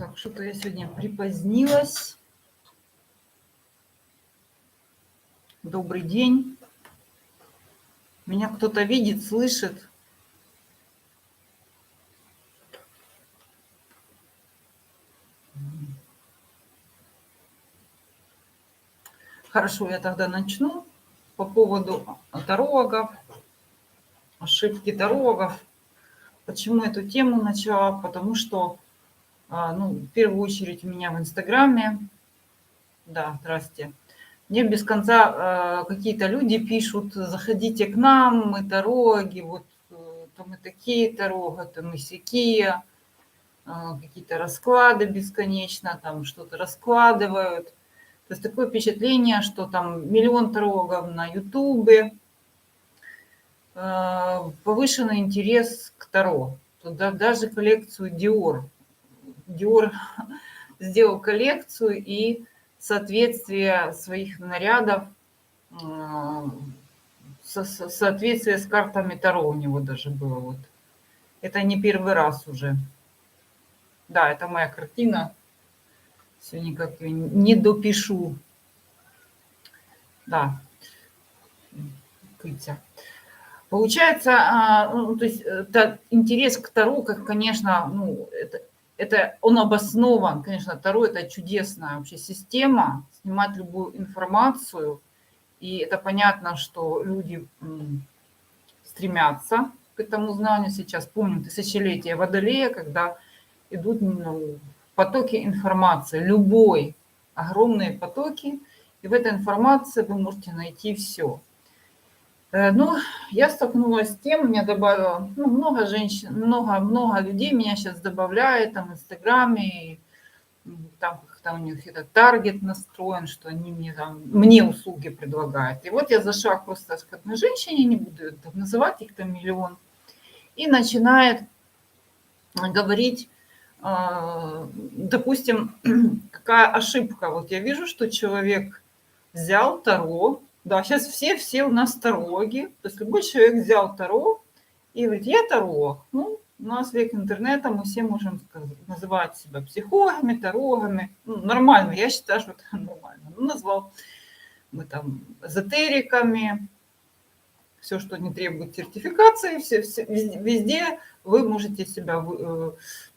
Так, что-то я сегодня припозднилась. Добрый день. Меня кто-то видит, слышит? Хорошо, я тогда начну по поводу тарологов, ошибки тарологов. Почему эту тему начала? Потому что, в первую очередь у меня в Инстаграме, да, здрасте, мне без конца какие-то люди пишут: заходите к нам, мы тарологи, вот там мы такие тарологи, там мы сякие, какие-то расклады бесконечно, там что-то раскладывают. То есть такое впечатление, что там миллион тарологов на Ютубе, повышенный интерес к Таро. Туда даже коллекцию Dior. Dior сделал коллекцию, и соответствие своих нарядов, соответствие с картами Таро у него даже было. Вот. Это не первый раз уже. Да, это моя картина. Все никак её не допишу. Да, Кытя. Получается, то есть интерес к Таро, как, конечно, это он обоснован. Конечно, Таро – это чудесная вообще система, снимать любую информацию. И это понятно, что люди стремятся к этому знанию сейчас. Помню тысячелетие Водолея, когда идут потоки информации, любой, огромные потоки, и в этой информации вы можете найти все. Ну, я столкнулась с тем, меня добавило, много женщин, много людей меня сейчас добавляет там в Инстаграме, и там как-то у них этот таргет настроен, что они мне услуги предлагают. И вот я зашла просто к одной женщине, не буду ее так называть, их там миллион, и начинает говорить, допустим, какая ошибка. Вот я вижу, что человек взял Таро. Да, сейчас все у нас тарологи. То есть любой человек взял Таро и говорит: я таролог. Ну, у нас век интернета, мы все можем называть себя психологами, тарологами. Ну, нормально, я считаю, что это нормально. Ну, назвал мы там эзотериками, все, что не требует сертификации, везде вы можете себя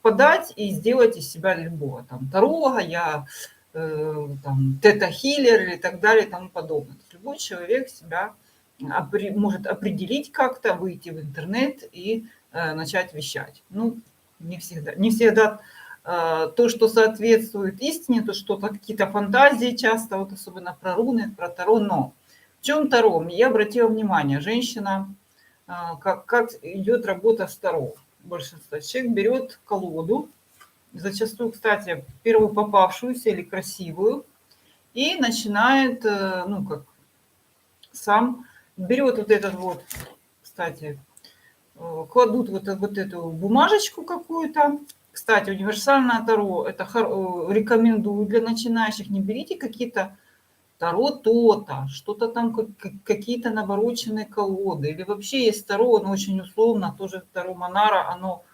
подать и сделать из себя любого. Там таролога, я там тета-хиллер или так далее и тому подобное. То есть любой человек себя может определить как-то, выйти в интернет и начать вещать. Ну, не всегда. Не всегда то, что соответствует истине, то что-то, какие-то фантазии часто, вот особенно про руны, про Таро, но в чем Таро? Я обратила внимание, женщина, как идет работа с Таро. Большинство человек берет колоду, зачастую, кстати, первую попавшуюся или красивую, и начинает, сам берет вот этот вот, кстати, кладут вот эту бумажечку какую-то. Кстати, универсальное Таро, это рекомендую для начинающих. Не берите какие-то Таро то-то, что-то там, какие-то навороченные колоды. Или вообще есть Таро, оно очень условно, тоже Таро Монара, оно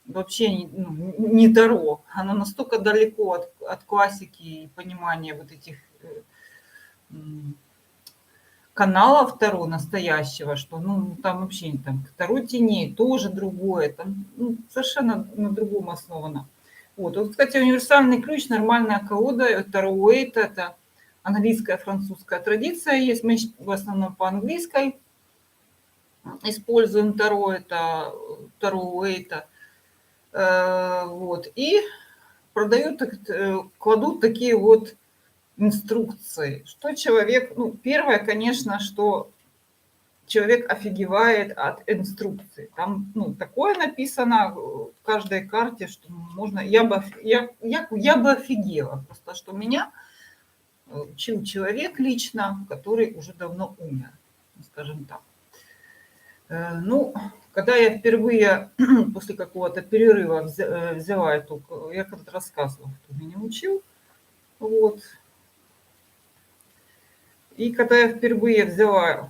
вообще не Таро. Оно настолько далеко от классики и понимания вот этих каналов Таро настоящего, что там вообще там Таро теней тоже другое, там совершенно на другом основано. Вот, кстати, универсальный ключ, нормальная колода, Таро Уэйта, это английская, французская традиция есть. Мы в основном по английской используем Таро, это Таро Уэйта. Вот, и продают, кладут такие вот инструкции, что человек, первое, конечно, что человек офигевает от инструкции. Там, такое написано в каждой карте, что можно, я бы офигела просто, что меня учил человек лично, который уже давно умер, скажем так. Когда я впервые после какого-то перерыва взяла эту, я когда-то рассказывала, кто меня учил, вот. И когда я впервые взяла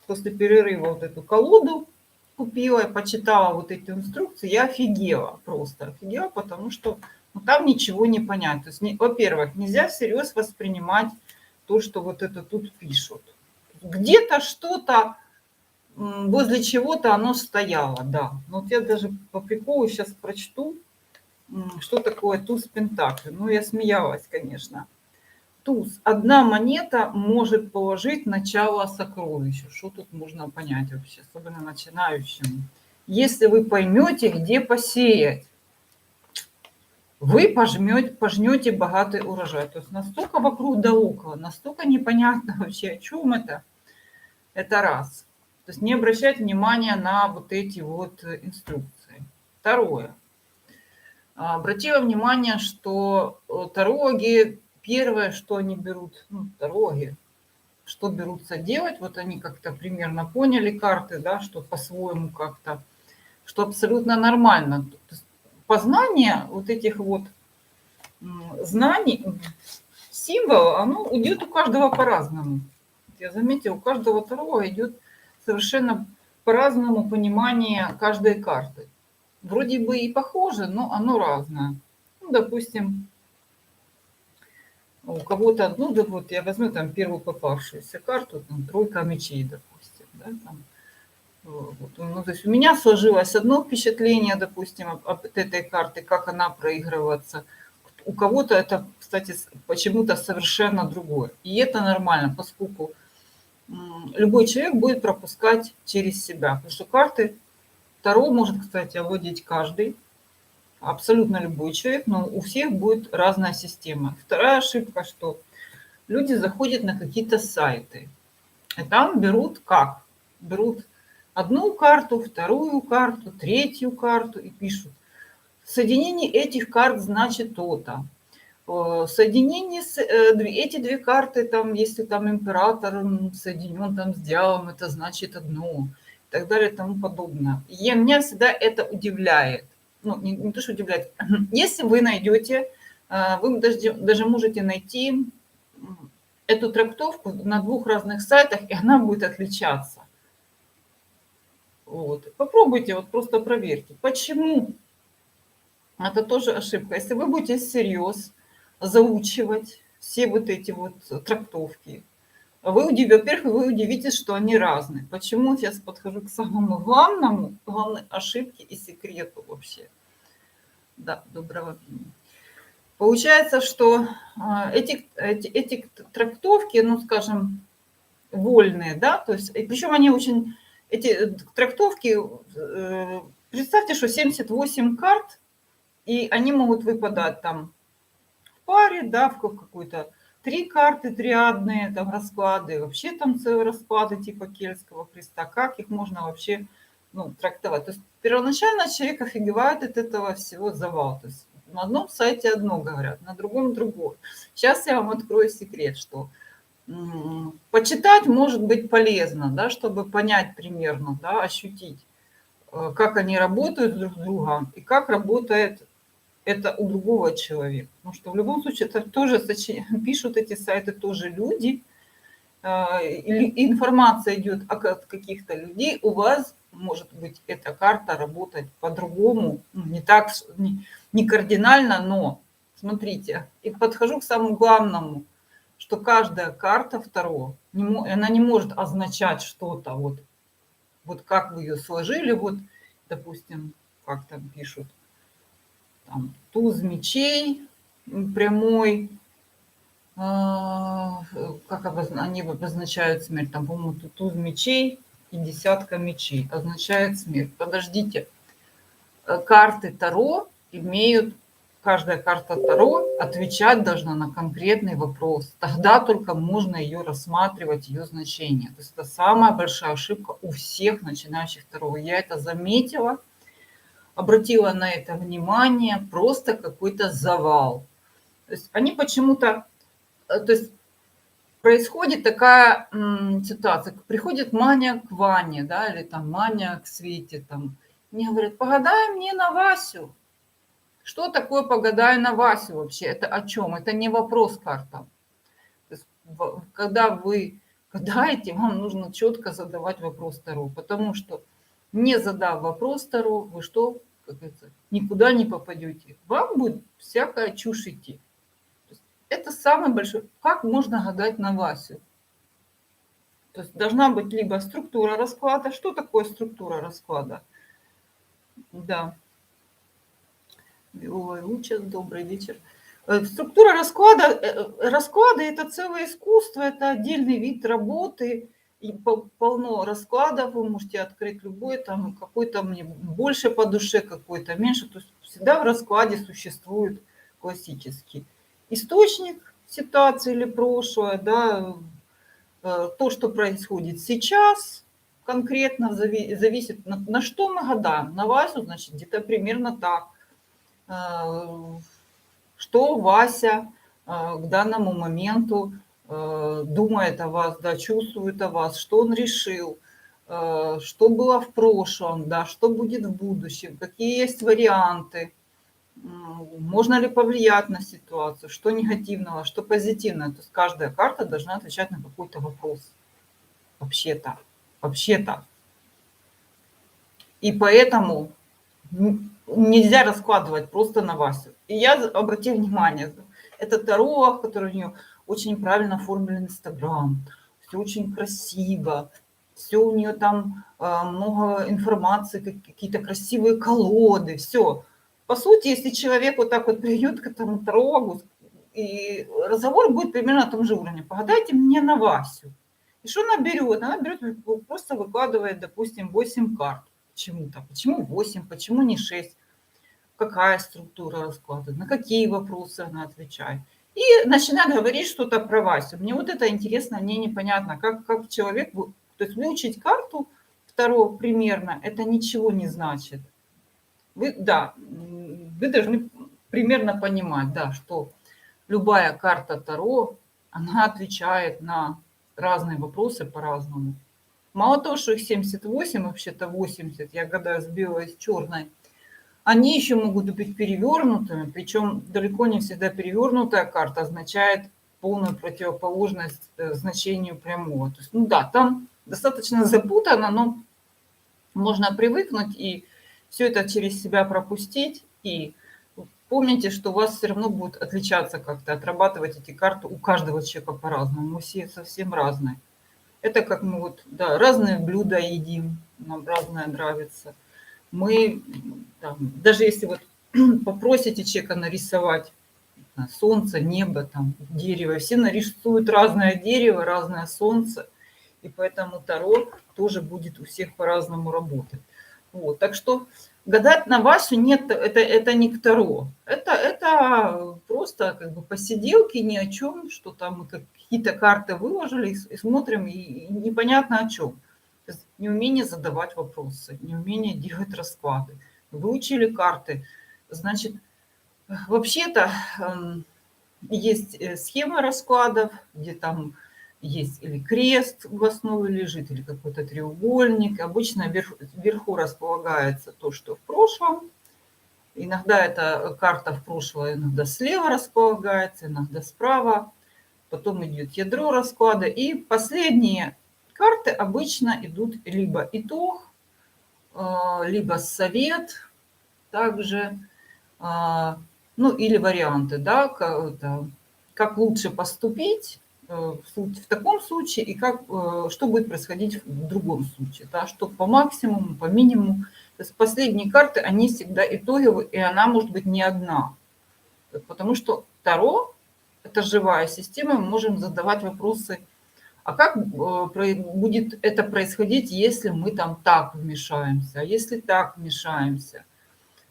после перерыва вот эту колоду, купила и почитала вот эти инструкции, я офигела, просто офигела, потому что Ну, там ничего не понять. То есть, во-первых, нельзя всерьез воспринимать то, что вот это тут пишут. Где-то что-то возле чего-то оно стояло, да. Но вот я даже по приколу сейчас прочту, что такое туз пентаклей. Ну, я смеялась, конечно. Туз. Одна монета может положить начало сокровищу. Что тут можно понять вообще, особенно начинающим? Если вы поймете, где посеять, вы пожнете богатый урожай. То есть настолько вокруг да около, настолько непонятно вообще, о чем это. Это раз. То есть не обращать внимания на вот эти вот инструкции. Второе. Обратила внимание, что тароги, первое, что они берут, ну, тароги, что берутся делать, вот они как-то примерно поняли карты, да, что по-своему как-то, что абсолютно нормально. То есть познание вот этих вот знаний, символов, оно идет у каждого по-разному. Я заметила, у каждого таролога идет совершенно по-разному понимание каждой карты. Вроде бы и похоже, но оно разное. Ну, допустим, у кого-то, ну да вот я возьму там первую попавшуюся карту, там тройка мечей, допустим, да, там, вот, ну, то есть у меня сложилось одно впечатление, допустим, об этой карты, как она проигрывается. У кого-то это, кстати, почему-то совершенно другое. И это нормально, поскольку любой человек будет пропускать через себя. Потому что карты Таро может, кстати, овладеть каждый, абсолютно любой человек, но у всех будет разная система. Вторая ошибка, что люди заходят на какие-то сайты, и там берут как? Берут одну карту, вторую карту, третью карту и пишут. Соединение этих карт значит то-то. Соединение эти две карты, там, если там император соединен там с дьяволом, это значит одно, и так далее, и тому подобное. И меня всегда это удивляет. Ну, не то, что удивляет. Если вы найдете, вы даже можете найти эту трактовку на двух разных сайтах, и она будет отличаться. Вот. Попробуйте, вот просто проверьте. Почему? Это тоже ошибка. Если вы будете всерьез заучивать все вот эти вот трактовки, во-первых, вы удивитесь, что они разные. Почему? Сейчас подхожу к самому главному, главной ошибке и секрету вообще. Да, доброго времени. Получается, что эти трактовки, ну, скажем, вольные, да, то есть, и причем они очень, эти трактовки, представьте, что 78 карт, и они могут выпадать там в паре, да, в какой-то 3 карты триадные, там расклады, вообще там целые расклады типа Кельтского креста. Как их можно вообще, ну, трактовать? То есть первоначально человек офигевает от этого всего завал. То есть на одном сайте одно говорят, на другом другое. Сейчас я вам открою секрет, что почитать может быть полезно, да, чтобы понять примерно, да, ощутить, как они работают друг с другом и как работает это у другого человека. Потому что в любом случае это тоже пишут эти сайты тоже люди, информация идет от каких-то людей, у вас может быть эта карта работать по-другому, ну, не так, не кардинально, но смотрите, и подхожу к самому главному, что каждая карта второго, она не может означать что-то, вот как вы ее сложили, вот, допустим, как там пишут, там, туз мечей прямой, как они обозначают смерть, там, по-моему, туз мечей и десятка мечей означает смерть. Подождите, карты Таро имеют, каждая карта Таро отвечать должна на конкретный вопрос. Тогда только можно ее рассматривать, ее значение. То есть это самая большая ошибка у всех начинающих Таро. Я это заметила, обратила на это внимание, просто какой-то завал. То есть они почему-то, то есть происходит такая ситуация, приходит Маня к Ване, да, или там Маня к Свете, там, мне говорят, погадай мне на Васю. Что такое погадай на Васю вообще? Это о чем? Это не вопрос карта. То есть, когда вы гадаете, вам нужно четко задавать вопрос Таро, потому что не задав вопрос Таро, вы что? как это, никуда не попадете. Вам будет всякая чушь идти. То есть это самый большой... Как можно гадать на Васю? То есть должна быть либо структура расклада. Что такое структура расклада? Да. Ой, Луча, добрый вечер. Структура расклада, расклады – это целое искусство, это отдельный вид работы. И полно раскладов, вы можете открыть любой, там какой-то мне больше по душе, какой-то меньше. То есть всегда в раскладе существует классический источник ситуации или прошлое, да, то, что происходит сейчас, конкретно зависит, на что мы гадаем. На Васю, значит, где-то примерно так. Что Вася к данному моменту думает о вас, да, чувствует о вас, что он решил, что было в прошлом, да, что будет в будущем, какие есть варианты, можно ли повлиять на ситуацию, что негативного, что позитивного. То есть каждая карта должна отвечать на какой-то вопрос. Вообще-то. Вообще-то. И поэтому нельзя раскладывать просто на Васю. И я обратила внимание, это Таро, который у нее очень правильно оформлен Инстаграм, все очень красиво, все у нее там много информации, какие-то красивые колоды, все. По сути, если человек вот так вот придет к этому Таро, и разговор будет примерно на том же уровне. Погадайте мне на Васю. И что она берет? Она берет, просто выкладывает, допустим, 8 карт. Почему-то. Почему 8? Почему не 6? Какая структура расклада? На какие вопросы она отвечает? И начинает говорить что-то про Васю. Мне вот это интересно, мне непонятно, как человек... То есть выучить карту второго примерно, это ничего не значит. Вы должны примерно понимать, да, что любая карта Таро, она отвечает на разные вопросы по-разному. Мало того, что их 78, вообще-то 80, я гадаю с белой, с черной, они еще могут быть перевернутыми, причем далеко не всегда перевернутая карта означает полную противоположность значению прямого. То есть, ну да, там достаточно запутано, но можно привыкнуть и все это через себя пропустить. И помните, что у вас все равно будет отличаться как-то, отрабатывать эти карты у каждого человека по-разному. Мы все совсем разные. Это как мы вот, да, разные блюда едим, нам разное нравится. Мы, там, даже если вот попросите человека нарисовать солнце, небо, там, дерево, все нарисуют разное дерево, разное солнце, и поэтому Таро тоже будет у всех по-разному работать. Вот, так что гадать на Васю нет, это не к Таро. Это просто как бы посиделки ни о чем, что там мы какие-то карты выложили и смотрим, и непонятно о чем. То есть неумение задавать вопросы, неумение делать расклады. Выучили карты, значит, вообще-то есть схема раскладов, где там есть или крест в основе лежит, или какой-то треугольник. Обычно вверху располагается то, что в прошлом. Иногда эта карта в прошлое, иногда слева располагается, иногда справа. Потом идет ядро расклада. И последние карты обычно идут либо итог, либо совет, также, ну или варианты, да, как лучше поступить в таком случае и что будет происходить в другом случае, да, что по максимуму, по минимуму. То есть последние карты, они всегда итоговые, и она может быть не одна, потому что Таро – это живая система, мы можем задавать вопросы, а как будет это происходить, если мы там так вмешаемся, а если так вмешаемся.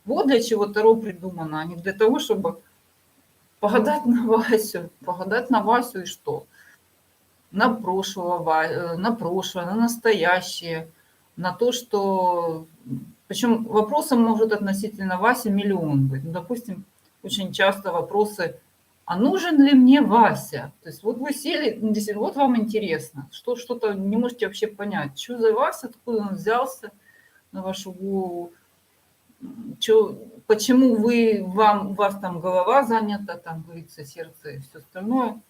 Вот для чего Таро придумано, а не для того, чтобы погадать на Васю и что? На прошлое, на настоящее, на то, что... Причем вопросом может относительно Васи миллион быть. Ну, допустим, очень часто вопросы: а нужен ли мне Вася? То есть вот вы сели, вот вам интересно, что-то не можете вообще понять, что за Вася, откуда он взялся на вашу голову, почему у вас там голова занята, там говорится сердце и все остальное.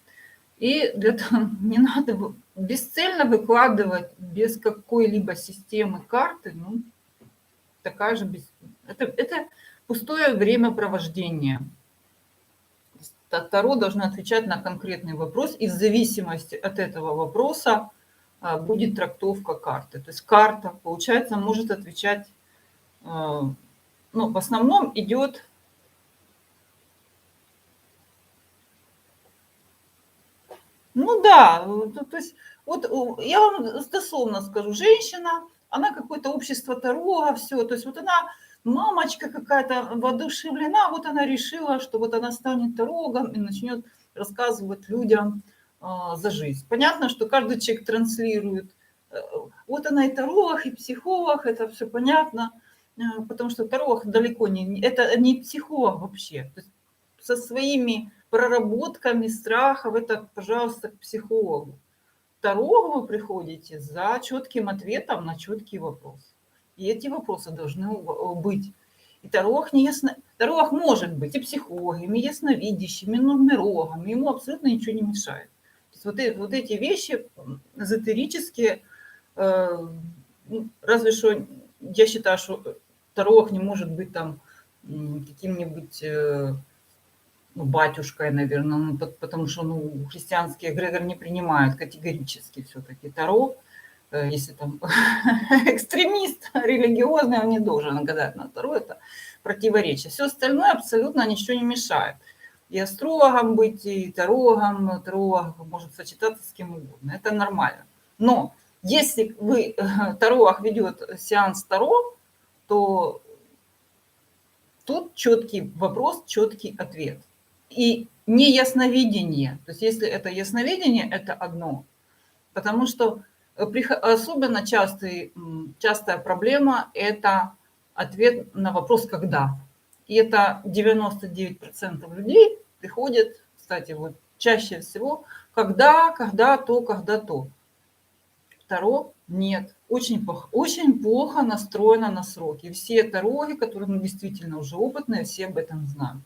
И для этого не надо бесцельно выкладывать без какой-либо системы карты, ну, такая же Это пустое времяпровождение. Таро должно отвечать на конкретный вопрос, и в зависимости от этого вопроса будет трактовка карты. То есть карта, получается, может отвечать, ну, в основном идет, ну да, то есть вот я вам дословно скажу, женщина, она какое-то общество Таро, все, то есть вот она мамочка какая-то воодушевлена, вот она решила, что вот она станет тарологом и начнет рассказывать людям за жизнь. Понятно, что каждый человек транслирует, э, вот она и таролог, и психолог, это все понятно, потому что таролог далеко это не психолог вообще. То есть со своими проработками страхов, это, пожалуйста, к психологу. Таро вы приходите за четким ответом на четкий вопрос. И эти вопросы должны быть. И таролог, не ясно... таролог может быть и психологом, и ясновидящим, и нумерологом, ему абсолютно ничего не мешает. То есть вот эти вещи эзотерические, разве что я считаю, что таролог не может быть там каким-нибудь батюшкой, наверное, потому что христианский эгрегор не принимают категорически все-таки Таро. Если там экстремист религиозный, он не должен гадать на Таро, это противоречие. Все остальное абсолютно ничего не мешает. И астрологом быть, и тарологом, таролог может сочетаться с кем угодно. Это нормально. Но если таролог ведет сеанс Таро, то тут четкий вопрос, четкий ответ. И не ясновидение. То есть если это ясновидение, это одно. Потому что особенно частая проблема – это ответ на вопрос «когда?». И это 99% людей приходят, кстати, вот чаще всего, когда то. Таро нет. Очень плохо настроено на сроки. И все тарологи, которые действительно уже опытные, все об этом знают.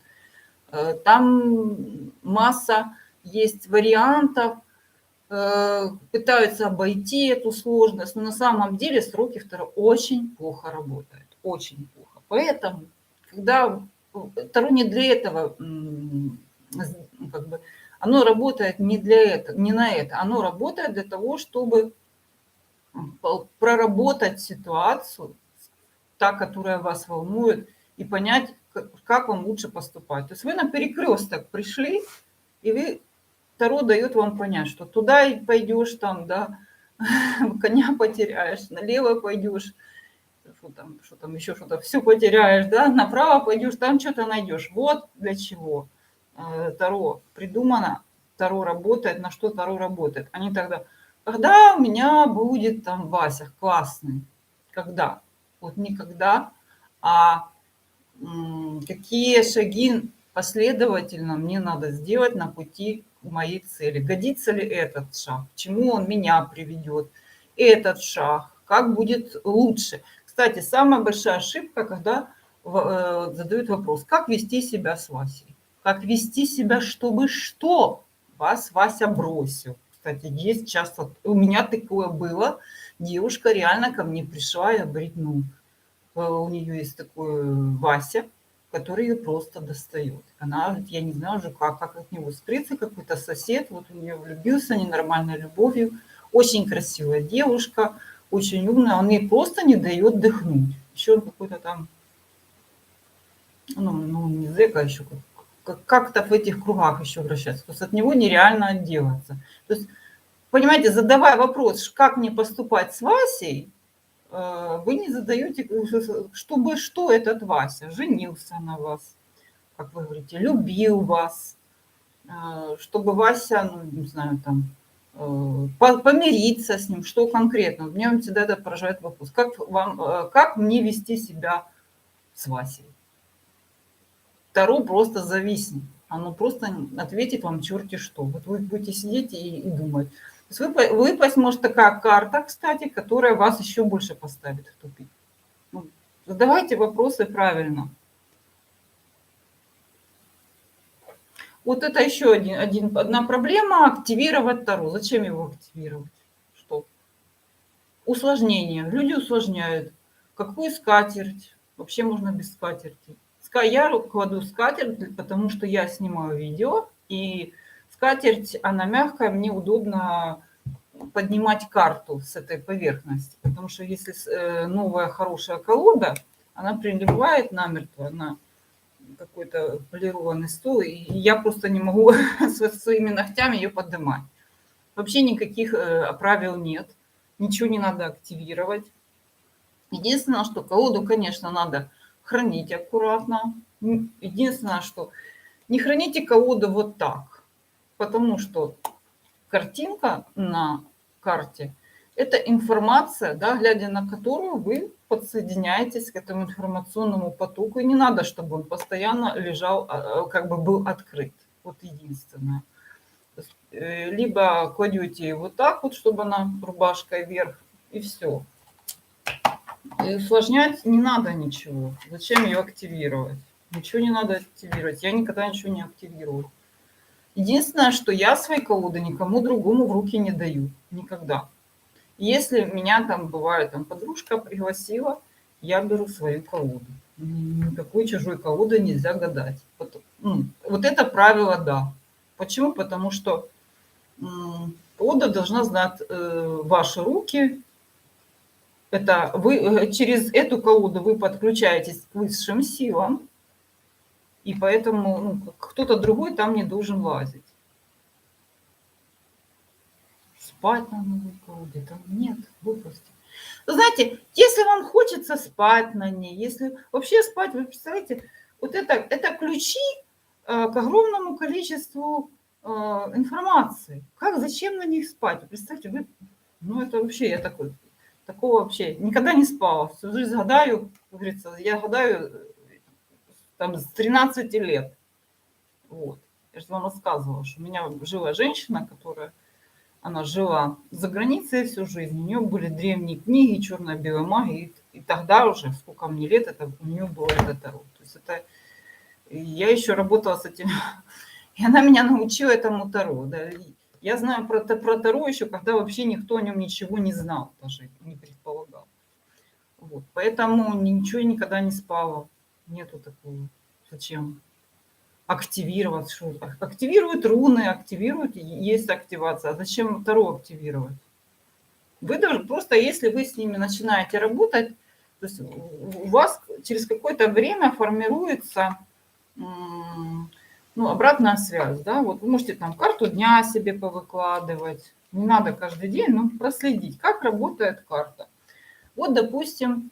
Там масса есть вариантов, пытаются обойти эту сложность, но на самом деле сроки Таро очень плохо работают, очень плохо. Поэтому, когда Таро не для этого, как бы, оно работает не на это, оно работает для того, чтобы проработать ситуацию, та, которая вас волнует, и понять, как вам лучше поступать. То есть вы на перекресток пришли, и вы Таро дает вам понять, что туда и пойдешь, там, да, коня потеряешь, налево пойдешь, что там еще что-то, все потеряешь, да, направо пойдешь, там что-то найдешь. Вот для чего Таро придумано, Таро работает, на что Таро работает. Они тогда, когда у меня будет там Вася классный, когда? Вот никогда, а какие шаги последовательно мне надо сделать на пути к моей цели. Годится ли этот шаг? К чему он меня приведет? Этот шаг? Как будет лучше? Кстати, самая большая ошибка, когда задают вопрос, как вести себя с Васей? Как вести себя, чтобы что? Вас Вася бросил. Кстати, есть часто, у меня такое было, девушка реально ко мне пришла и говорит, у нее есть такой Вася, который ее просто достает. Она говорит, я не знаю уже, как от него скрыться, какой-то сосед, вот у нее влюбился ненормальной любовью, очень красивая девушка, очень умная, он ей просто не дает дыхнуть. Еще он какой-то там, не зэка, еще как-то в этих кругах еще вращается. То есть от него нереально отделаться. То есть, понимаете, задавая вопрос, как мне поступать с Васей, вы не задаете, чтобы что этот Вася женился на вас, как вы говорите, любил вас, чтобы Вася, не знаю, там, помириться с ним, что конкретно. Меня всегда это поражает вопрос. Как мне вести себя с Васей? Таро просто зависнет. Оно просто ответит вам черти что. Вот вы будете сидеть и думать. То есть выпасть может такая карта, кстати, которая вас еще больше поставит в тупик. Задавайте вопросы правильно. Вот это еще одна проблема – активировать Таро. Зачем его активировать? Что? Усложнение. Люди усложняют. Какую скатерть? Вообще можно без скатерти. Я кладу скатерть, потому что я снимаю видео, и скатерть, она мягкая, мне удобно поднимать карту с этой поверхности. Потому что если новая хорошая колода, она прилипает намертво на какой-то полированный стол, и я просто не могу своими ногтями ее поднимать. Вообще никаких правил нет, ничего не надо активировать. Единственное, что колоду, конечно, надо хранить аккуратно. Единственное, что не храните колоду вот так, потому что картинка на карте – это информация, да, глядя на которую вы подсоединяетесь к этому информационному потоку. И не надо, чтобы он постоянно лежал, как бы был открыт. Вот единственное. Либо кладете вот так вот, чтобы она рубашкой вверх, и все. И усложнять не надо ничего. Зачем ее активировать? Ничего не надо активировать. Я никогда ничего не активирую. Единственное, что я свои колоды никому другому в руки не даю. Никогда. Если меня там бывает, там подружка пригласила, я беру свою колоду. Никакой чужой колодой нельзя гадать. Вот это правило, да. Почему? Потому что колода должна знать ваши руки. Это вы через эту колоду вы подключаетесь к высшим силам, и поэтому кто-то другой там не должен лазить. Спать на новой колоде там нет, глупости. Вы знаете, если вам хочется спать на ней, если вообще спать, вы представляете, вот это ключи к огромному количеству информации. Как, зачем на них спать? Вы представьте, это вообще, я такого вообще никогда не спала. Всю жизнь гадаю, как говорится, я гадаю там с 13 лет. Вот. Я же вам рассказывала, что у меня жила женщина, она жила за границей всю жизнь. У нее были древние книги, черно-белая магия. И тогда уже, сколько мне лет, у нее было это таро. То есть я еще работала с этим. И она меня научила этому таро. Да. Я знаю про таро еще, когда вообще никто о нем ничего не знал, даже не предполагал. Вот. Поэтому ничего никогда не спала. Нету такого. Зачем? Активировать. Что? Активируют руны, активируют, есть активация. А зачем таро активировать? Вы должны просто, если вы с ними начинаете работать, то есть у вас через какое-то время формируется обратная связь. Да? Вот вы можете там карту дня себе повыкладывать. Не надо каждый день, но проследить, как работает карта. Вот, допустим,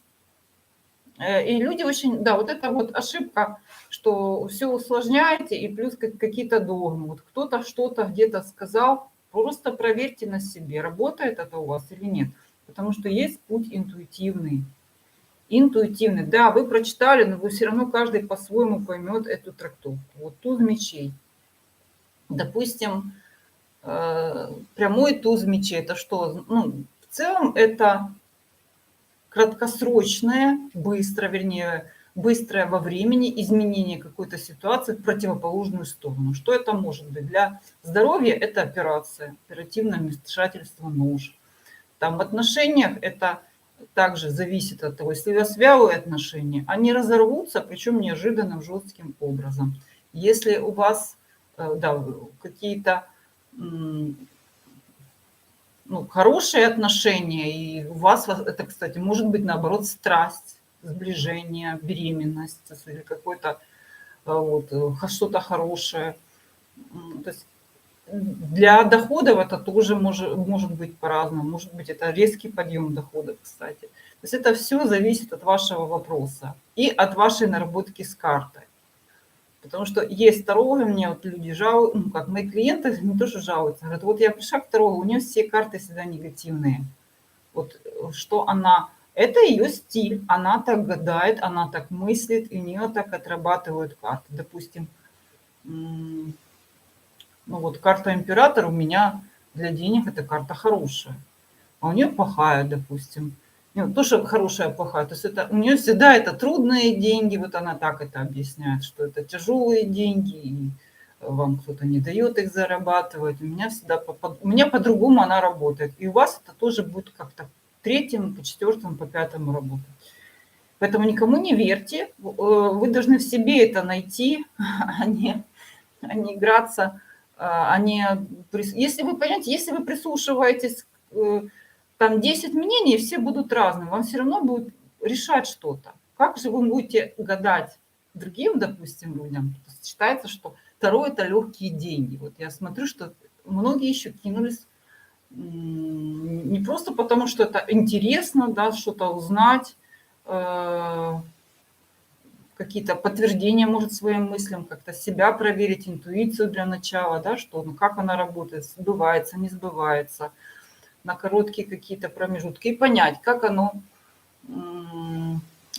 и люди очень, да, вот это вот ошибка, что все усложняете, и плюс какие-то догмы. Вот кто-то что-то где-то сказал, просто проверьте на себе, работает это у вас или нет. Потому что есть путь интуитивный. Интуитивный, да, вы прочитали, но вы все равно каждый по-своему поймет эту трактовку. Вот туз мечей. Допустим, прямой туз мечей, это что? В целом это краткосрочное, быстрое во времени изменение какой-то ситуации в противоположную сторону. Что это может быть? Для здоровья это операция, оперативное вмешательство нож. Там в отношениях это также зависит от того, если у вас вялые отношения, они разорвутся, причем неожиданным жестким образом. Если у вас какие-то хорошие отношения, и у вас это, кстати, может быть, наоборот, страсть, сближение, беременность или какое-то что-то хорошее. То есть для доходов это тоже может быть по-разному. Может быть, это резкий подъем доходов, кстати. То есть это все зависит от вашего вопроса и от вашей наработки с картой. Потому что есть тарологи, мне вот люди жалуются, как мои клиенты, не то что жалуются, говорят, вот я пришла к тарологу, у нее все карты всегда негативные. Вот что это ее стиль, она так гадает, она так мыслит, и у нее так отрабатывают карты. Допустим, карта император у меня для денег это карта хорошая, а у нее плохая, допустим. То, что хорошая, плохая. То есть у нее всегда это трудные деньги. Вот она так это объясняет, что это тяжелые деньги, и вам кто-то не дает их зарабатывать. У меня по-другому она работает. И у вас это тоже будет как-то по третьему, по четвертому, по пятому работать. Поэтому никому не верьте. Вы должны в себе это найти, а не играться, если вы, понимаете, если вы прислушиваетесь, там 10 мнений, все будут разные, вам все равно будет решать что-то. Как же вы будете гадать другим, допустим, людям? Считается, что Таро — это легкие деньги. Вот я смотрю, что многие еще кинулись, не просто потому, что это интересно, да, что-то узнать, какие-то подтверждения, может, своим мыслям, как-то себя проверить, интуицию для начала, да, что, ну, как она работает, сбывается, не сбывается, на короткие какие-то промежутки, и понять, как оно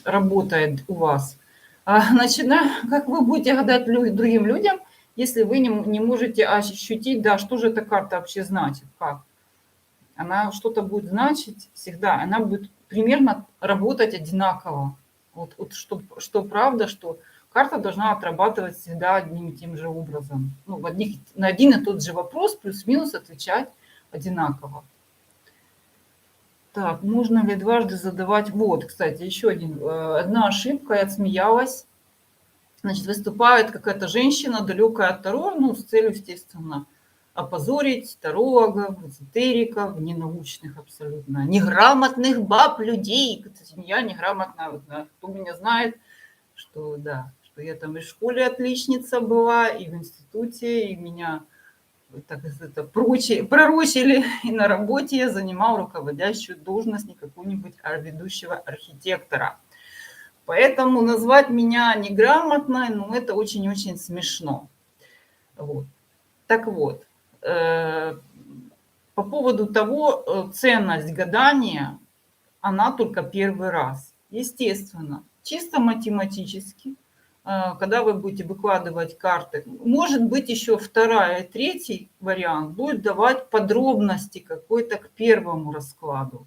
работает у вас. Как вы будете гадать другим людям, если вы не можете ощутить, да, что же эта карта вообще значит, как? Она что-то будет значить всегда, она будет примерно работать одинаково. Вот что правда, что карта должна отрабатывать всегда одним и тем же образом. Ну, на один и тот же вопрос плюс-минус отвечать одинаково. Так, можно ли дважды задавать? Вот, кстати, еще одна ошибка, я отсмеялась. Значит, выступает какая-то женщина, далекая от Таро, ну, с целью, естественно, опозорить тарологов, эзотериков, ненаучных абсолютно, неграмотных баб, людей. Кстати, я неграмотная, вот, да, кто меня знает, что, да, что я там и в школе отличница была, и в институте, и меня так это пророчили, и на работе я занимал руководящую должность не какого-нибудь ведущего архитектора. Поэтому назвать меня неграмотной, ну, это очень-очень смешно. Вот. Так вот, по поводу того, ценность гадания, она только первый раз. Естественно, чисто математически, когда вы будете выкладывать карты, может быть, еще вторая и третий вариант будет давать подробности какой-то к первому раскладу.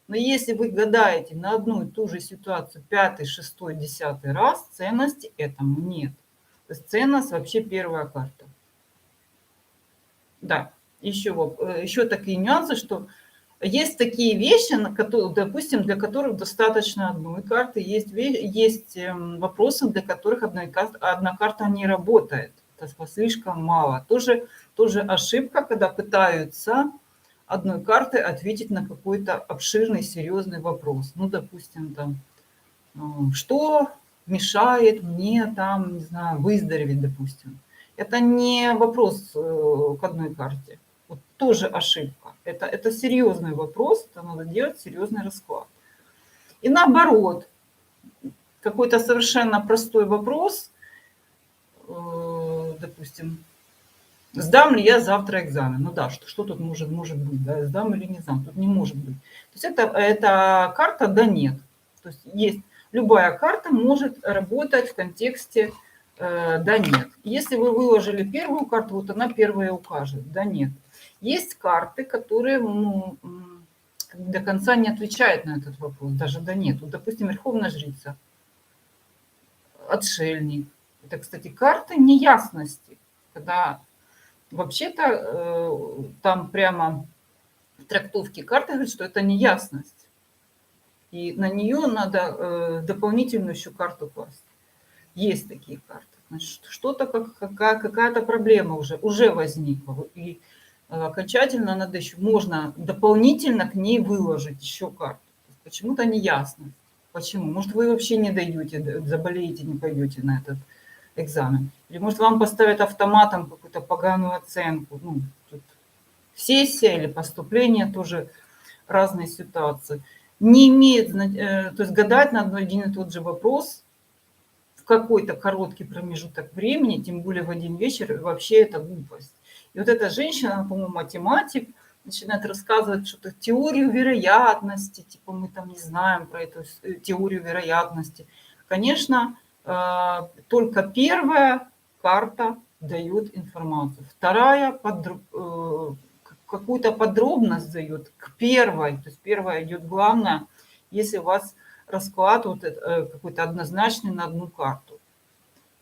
Но если вы гадаете на одну и ту же ситуацию 5, 6, 10 раз, ценности этому нет. То есть ценность вообще первая карта. Да, еще такие нюансы, что есть такие вещи, допустим, для которых достаточно одной карты, есть вопросы, для которых одна карта не работает. Это слишком мало. Тоже ошибка, когда пытаются одной картой ответить на какой-то обширный, серьезный вопрос. Ну, допустим, там, что мешает мне там, не знаю, выздороветь, допустим. Это не вопрос к одной карте. Вот тоже ошибка. Это серьезный вопрос, это надо делать серьезный расклад. И наоборот, какой-то совершенно простой вопрос, допустим, сдам ли я завтра экзамен? Ну да, что тут может быть, да, сдам или не сдам? Тут не может быть. То есть это карта «да», «нет». То есть любая карта может работать в контексте «да», «нет». Если вы выложили первую карту, вот она первая укажет «да», «нет». Есть карты, которые до конца не отвечают на этот вопрос, даже «да», «нет». Вот, допустим, Верховная Жрица, Отшельник. Это, кстати, карты неясности, когда вообще-то там прямо в трактовке карты говорит, что это неясность. И на нее надо дополнительную еще карту класть. Есть такие карты. Значит, что-то, какая-то проблема уже возникла. И окончательно надо еще, можно дополнительно к ней выложить еще карту. Почему-то неясно. Почему? Может, вы вообще не дойдете, заболеете, не пойдете на этот экзамен. Или, может, вам поставят автоматом какую-то поганую оценку. Ну, тут сессия или поступление тоже разные ситуации. Не имеет, то есть гадать на один и тот же вопрос в какой-то короткий промежуток времени, тем более в один вечер, вообще это глупость. И вот эта женщина, она, по-моему, математик, начинает рассказывать что-то теорию вероятности, типа мы там не знаем про эту теорию вероятности. Конечно, только первая карта дает информацию, вторая какую-то подробность дает к первой, то есть первая идет главное, если у вас расклад вот какой-то однозначный на одну карту.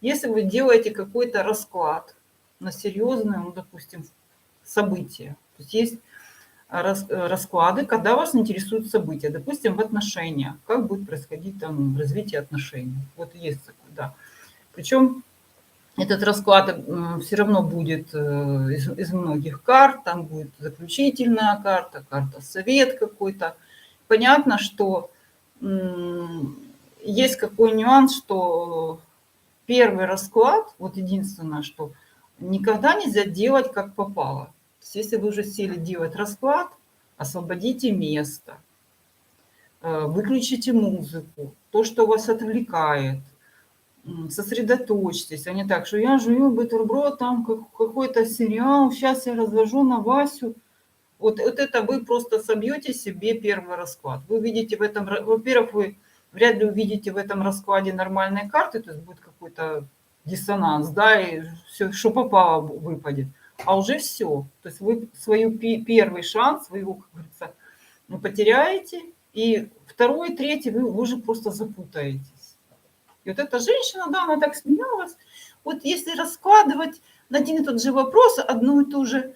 Если вы делаете какой-то расклад на серьезное, ну, допустим, событие, то есть расклады, когда вас интересуют события. Допустим, в отношениях. Как будет происходить там развитие отношений. Вот есть такое, да. Причем этот расклад все равно будет из многих карт. Там будет заключительная карта, карта совет какой-то. Понятно, что есть какой нюанс, что первый расклад, вот единственное, что никогда нельзя делать как попало. То есть если вы уже сели делать расклад, освободите место, выключите музыку, то, что вас отвлекает, сосредоточьтесь, а не так, что я жую бутерброд, там какой-то сериал, сейчас я развожу на Васю. Вот это вы просто собьете себе первый расклад. Вы видите в этом, во-первых, вы вряд ли увидите в этом раскладе нормальные карты, то есть будет какой-то диссонанс, да, и все, что попало, выпадет. А уже все. То есть вы свой первый шанс, вы его, как говорится, потеряете, и второй, третий вы уже просто запутаетесь. И вот эта женщина, да, она так смеялась. Вот если раскладывать на один и тот же вопрос, одну и ту же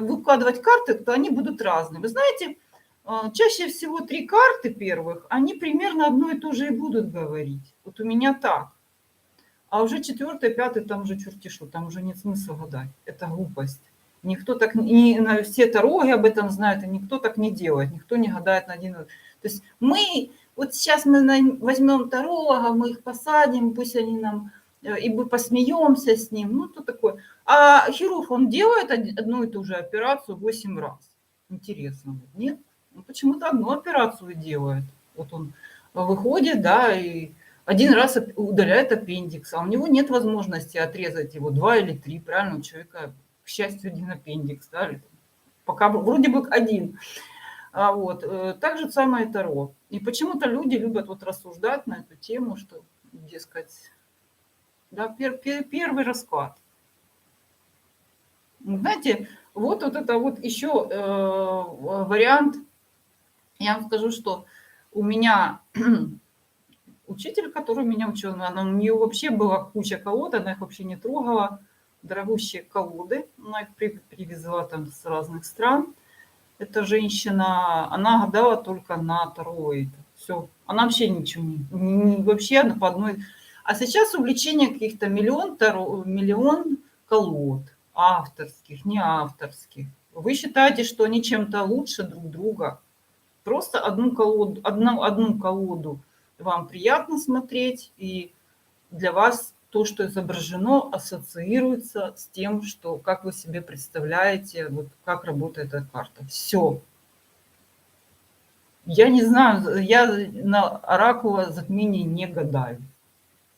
выкладывать карты, то они будут разные. Вы знаете, чаще всего 3 карты первых, они примерно одно и то же и будут говорить. Вот у меня так. А уже 4-й, 5-й, там уже черти что, там уже нет смысла гадать. Это глупость. Никто так, не, все тароги об этом знают, и никто так не делает. Никто не гадает на один. То есть мы, вот сейчас мы возьмем таролога, мы их посадим, пусть они нам, и мы посмеемся с ним. Ну, то такое. А хирург, он делает одну и ту же операцию 8 раз. Интересно, нет? Он почему-то одну операцию делает. Вот он выходит, да, и один раз удаляет аппендикс, а у него нет возможности отрезать его 2 или 3, правильно, у человека, к счастью, один аппендикс, да, пока вроде бы один. Вот. Так же самое и таро. И почему-то люди любят вот рассуждать на эту тему, что, дескать, да, первый расклад. Знаете, вот это вот еще вариант. Я вам скажу, что у меня учитель, который меня учил, у нее вообще была куча колод, она их вообще не трогала, дорогущие колоды, она их привезла там с разных стран. Эта женщина, она гадала только на таро. Все, она вообще ничего вообще она по одной. А сейчас увлечение каких-то миллион колод, авторских, не авторских. Вы считаете, что они чем-то лучше друг друга? Просто одну колоду вам приятно смотреть, и для вас то, что изображено, ассоциируется с тем, что как вы себе представляете, вот как работает эта карта. Все. Я не знаю, я на оракула затмения не гадаю,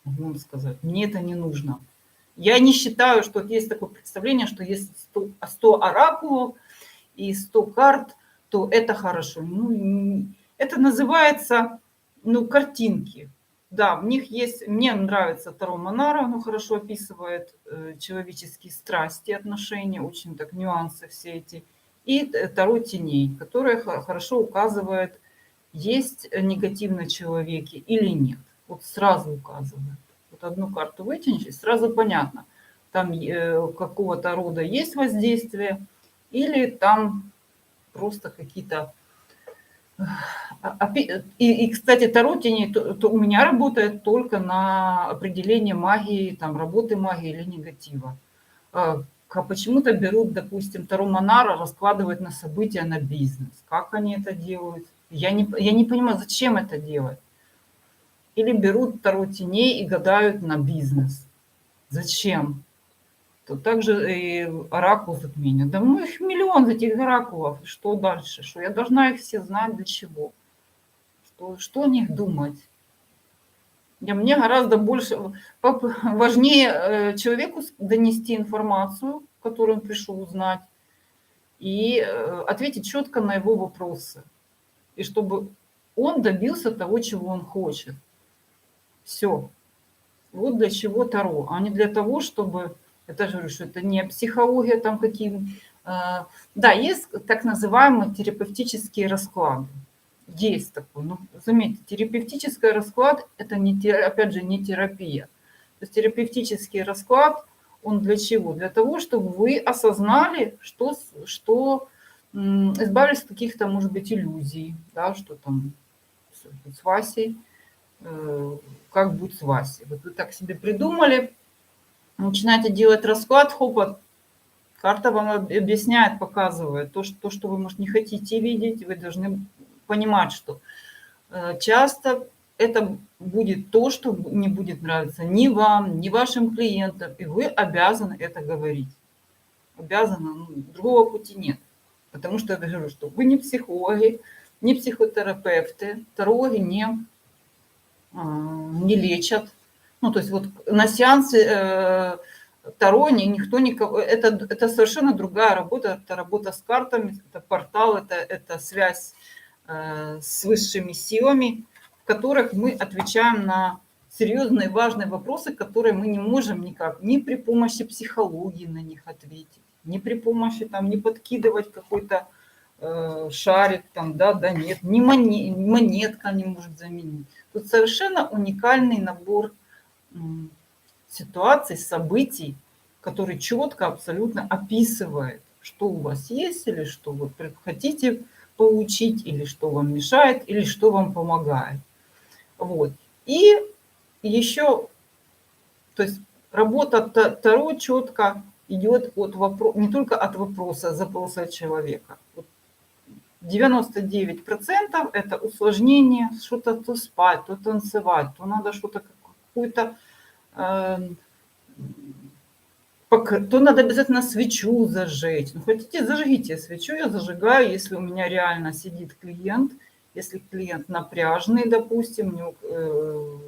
могу вам сказать. Мне это не нужно. Я не считаю, что есть такое представление, что есть 100 оракулов и 100 карт, то это хорошо. Ну, это называется, ну, картинки. Да, в них есть, мне нравится Таро Монара, оно хорошо описывает человеческие страсти, отношения, очень так нюансы все эти. И Таро теней, которое хорошо указывает, есть негативно человеке или нет. Вот сразу указывает. Вот одну карту вытянешь, и сразу понятно, там какого-то рода есть воздействие, или там просто какие-то... кстати, таро теней то у меня работает только на определение магии, там, работы магии или негатива. Почему-то берут, допустим, таро Монара, раскладывать на события, на бизнес. Как они это делают? Я не понимаю, зачем это делать. Или берут таро теней и гадают на бизнес. Зачем? То также и оракул затмения. Да ну их миллион этих оракулов. Что дальше? Что я должна их все знать для чего? Что о них думать? Мне гораздо больше, важнее человеку донести информацию, которую он пришел узнать, и ответить четко на его вопросы. И чтобы он добился того, чего он хочет. Все. Вот для чего Таро, а не для того, чтобы... Это же говорю, что это не психология там какие... Да, есть так называемые терапевтические расклады. Есть такой. Но заметьте, терапевтический расклад – это, опять же, не терапия. То есть терапевтический расклад, он для чего? Для того, чтобы вы осознали, что избавились от каких-то, может быть, иллюзий, да, что там с Васей, как будет с Васей. Вот вы так себе придумали, начинаете делать расклад, хоп, карта вам объясняет, показывает то, что вы, может, не хотите видеть. Вы должны понимать, что часто это будет то, что не будет нравиться ни вам, ни вашим клиентам, и вы обязаны это говорить. Обязаны, ну, другого пути нет. Потому что я говорю, что вы не психологи, не психотерапевты, тарологи не лечат. Ну, то есть вот на сеансе Таро никто никого... Это совершенно другая работа. Это работа с картами, это портал, это связь с высшими силами, в которых мы отвечаем на серьезные важные вопросы, которые мы не можем никак ни при помощи психологии на них ответить, ни при помощи там не подкидывать какой-то шарик там, да, нет, ни монетка не может заменить. Тут совершенно уникальный набор ситуаций, событий, который четко абсолютно описывает, что у вас есть, или что вы хотите получить, или что вам мешает, или что вам помогает. Вот. И еще, то есть работа Таро четко идет от вопроса, не только от вопроса, запроса человека. 99% это усложнение, что-то то спать, то танцевать, то надо что-то какую-то то надо обязательно свечу зажечь. Ну, хотите, зажгите свечу, я зажигаю, если у меня реально сидит клиент, если клиент напряжный, допустим, у него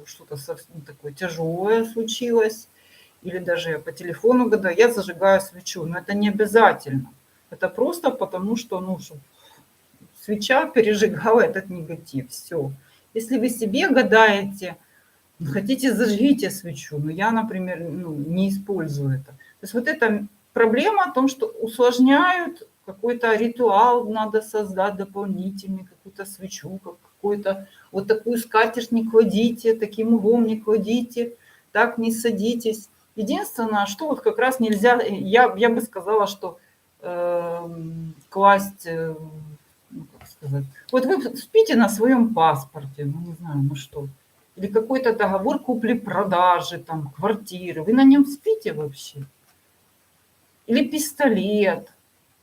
что-то совсем такое тяжелое случилось, или даже я по телефону гадаю, я зажигаю свечу. Но это не обязательно. Это просто потому, что, ну, чтобы свеча пережигала этот негатив. Все. Если вы себе гадаете, хотите, зажгите свечу. Но я, например, не использую это. То есть вот эта проблема о том, что усложняют, какой-то ритуал надо создать дополнительный, какую-то свечу, какую-то вот такую скатерть не кладите, таким углом не кладите, так не садитесь. Единственное, что вот как раз нельзя, я бы сказала, что класть, ну, как сказать, вот вы спите на своем паспорте, ну не знаю, на что, или какой-то договор купли-продажи, там, квартиры, вы на нем спите вообще? Или пистолет.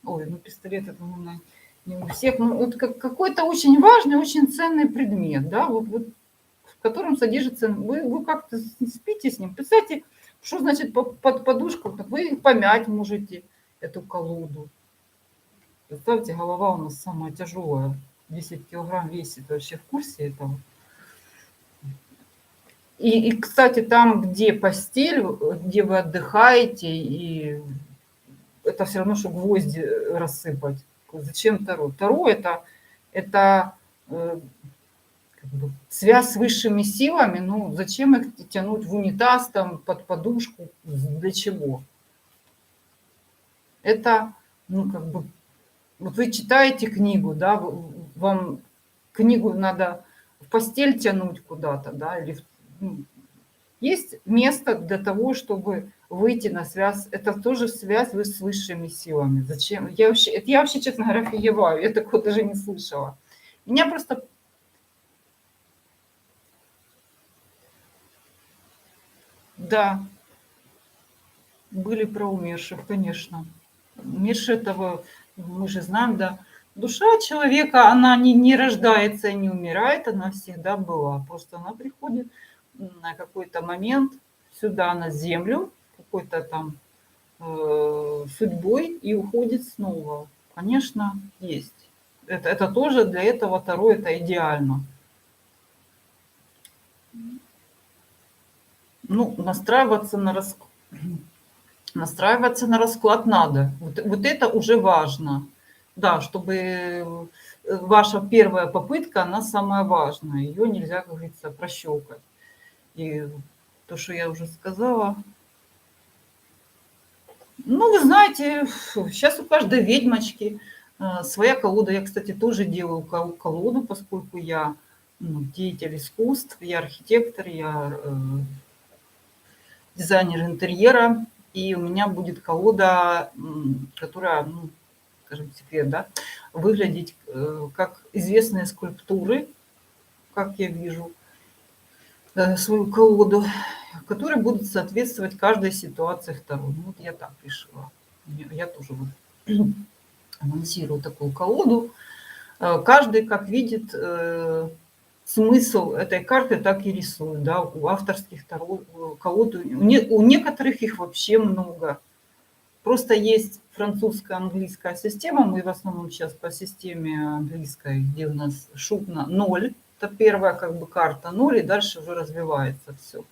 Ой, ну пистолет это, наверное, не у всех. Ну, вот какой-то очень важный, очень ценный предмет, да, вот в котором содержится, вы как-то спите с ним. Представьте, что значит под подушку, так вы помять можете эту колоду. Представьте, голова у нас самая тяжелая, 10 килограмм весит, вообще в курсе этого? И, кстати, там, где постель, где вы отдыхаете, и это все равно, что гвозди рассыпать. Зачем Таро? Таро это как бы связь с высшими силами. Ну, зачем их тянуть в унитаз, там, под подушку? Для чего? Это, ну, как бы, вот вы читаете книгу, да, вам книгу надо в постель тянуть куда-то, да, или есть место для того, чтобы выйти на связь. Это тоже связь вы с высшими силами. Зачем? Я вообще, честно говоря, офигеваю. Я такого даже не слышала. Меня просто... Да, были про умерших, конечно. Умершие этого, мы же знаем, да. Душа человека, она не рождается и не умирает, она всегда была. Просто она приходит на какой-то момент сюда, на землю, какой-то там судьбой и уходит снова. Конечно, есть. Это тоже для этого Таро это идеально. Ну, настраиваться на расклад надо. Вот это уже важно. Да, чтобы ваша первая попытка, она самая важная. Ее нельзя, как говорится, прощелкать. И то, что я уже сказала. Ну, вы знаете, сейчас у каждой ведьмочки своя колода. Я, кстати, тоже делаю колоду, поскольку я деятель искусств, я архитектор, я дизайнер интерьера. И у меня будет колода, которая скажем, секрет, да, выглядеть как известные скульптуры, как я вижу свою колоду, которые будут соответствовать каждой ситуации второй. Ну, вот я так решила. Я тоже вот анонсирую такую колоду. Каждый, как видит, смысл этой карты, так и рисует. Да? У авторских колод, у некоторых их вообще много. Просто есть французская, английская система. Мы в основном сейчас по системе английской, где у нас шутно 0. Это первая как бы карта 0, и дальше уже развивается все.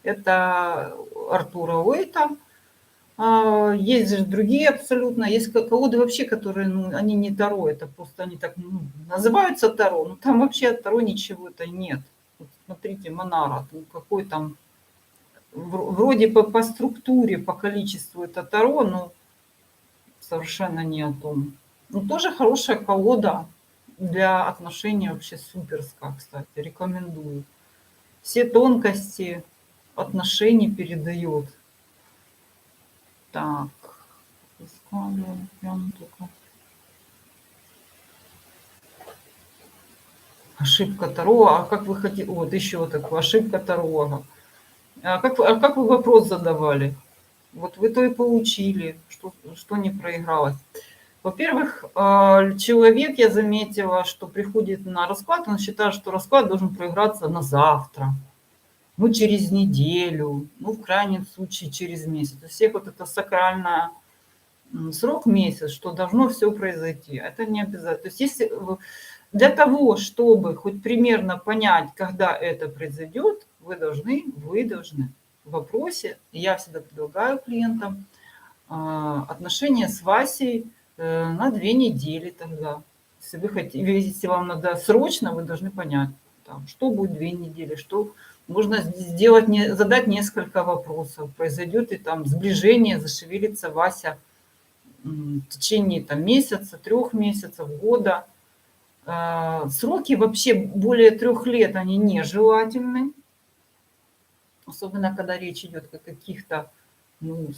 Это Артура Уэйта. Есть же другие абсолютно. Есть колоды вообще, которые, ну, они не Таро, это просто они так называются Таро, но там вообще от Таро ничего-то нет. Вот смотрите, Монара, ну, какой там, вроде по структуре, по количеству это Таро, но совершенно не о том. Ну, тоже хорошая колода для отношений, вообще суперская, кстати, рекомендую. Все тонкости отношений передает. Так, складываем прям только. Ошибка Таро. А как вы хотите... Вот еще такое. Ошибка Таро. А как вы вопрос задавали? Вот вы то и получили, что не проигралось. Во-первых, человек, я заметила, что приходит на расклад, он считает, что расклад должен проиграться на завтра, ну, через неделю, ну, в крайнем случае, через месяц. У всех вот это сакральное срок месяц, что должно все произойти. Это не обязательно. То есть если для того, чтобы хоть примерно понять, когда это произойдет, вы должны в вопросе, я всегда предлагаю клиентам, отношения с Васей на 2 недели тогда. Если вы хотите, если вам надо срочно, вы должны понять, там, что будет 2 недели, что можно сделать, задать несколько вопросов, произойдет ли там сближение, зашевелится Вася в течение там, месяца, 3 месяцев, года. Сроки вообще более 3 лет, они нежелательны. Особенно, когда речь идет о каких-то, ну,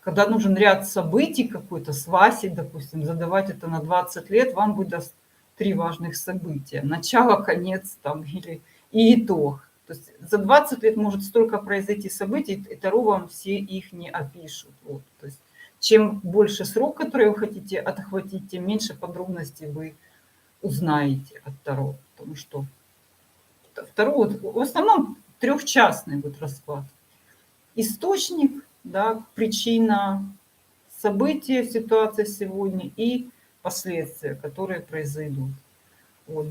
когда нужен ряд событий какой-то с Васей, допустим, задавать это на 20 лет, вам выдаст 3 важных события. Начало, конец там, или и итог. То есть за 20 лет может столько произойти событий, и Таро вам все их не опишут. Вот. То есть чем больше срок, который вы хотите отхватить, тем меньше подробностей вы узнаете от Таро. Потому что Таро вот, в основном трехчастный вот расклад. Источник, да, причина, события, ситуация сегодня и последствия, которые произойдут. Вот,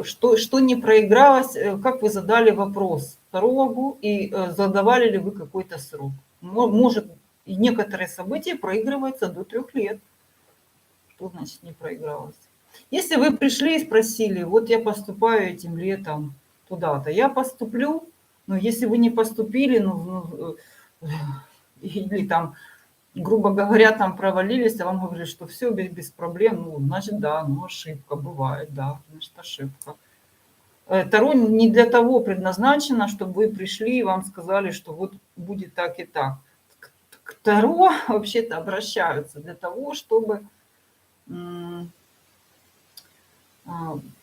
что не проигралось, как вы задали вопрос тарологу и задавали ли вы какой-то срок. Может, некоторые события проигрываются до 3 лет. Что значит не проигралось? Если вы пришли и спросили, вот я поступаю этим летом туда-то, я поступлю, но если вы не поступили, или там, грубо говоря, там провалились, а вам говорят, что все без проблем, ну, значит, да, ну, ошибка бывает, да, значит, ошибка. Таро не для того предназначено, чтобы вы пришли и вам сказали, что вот будет так и так. К Таро вообще-то обращаются для того, чтобы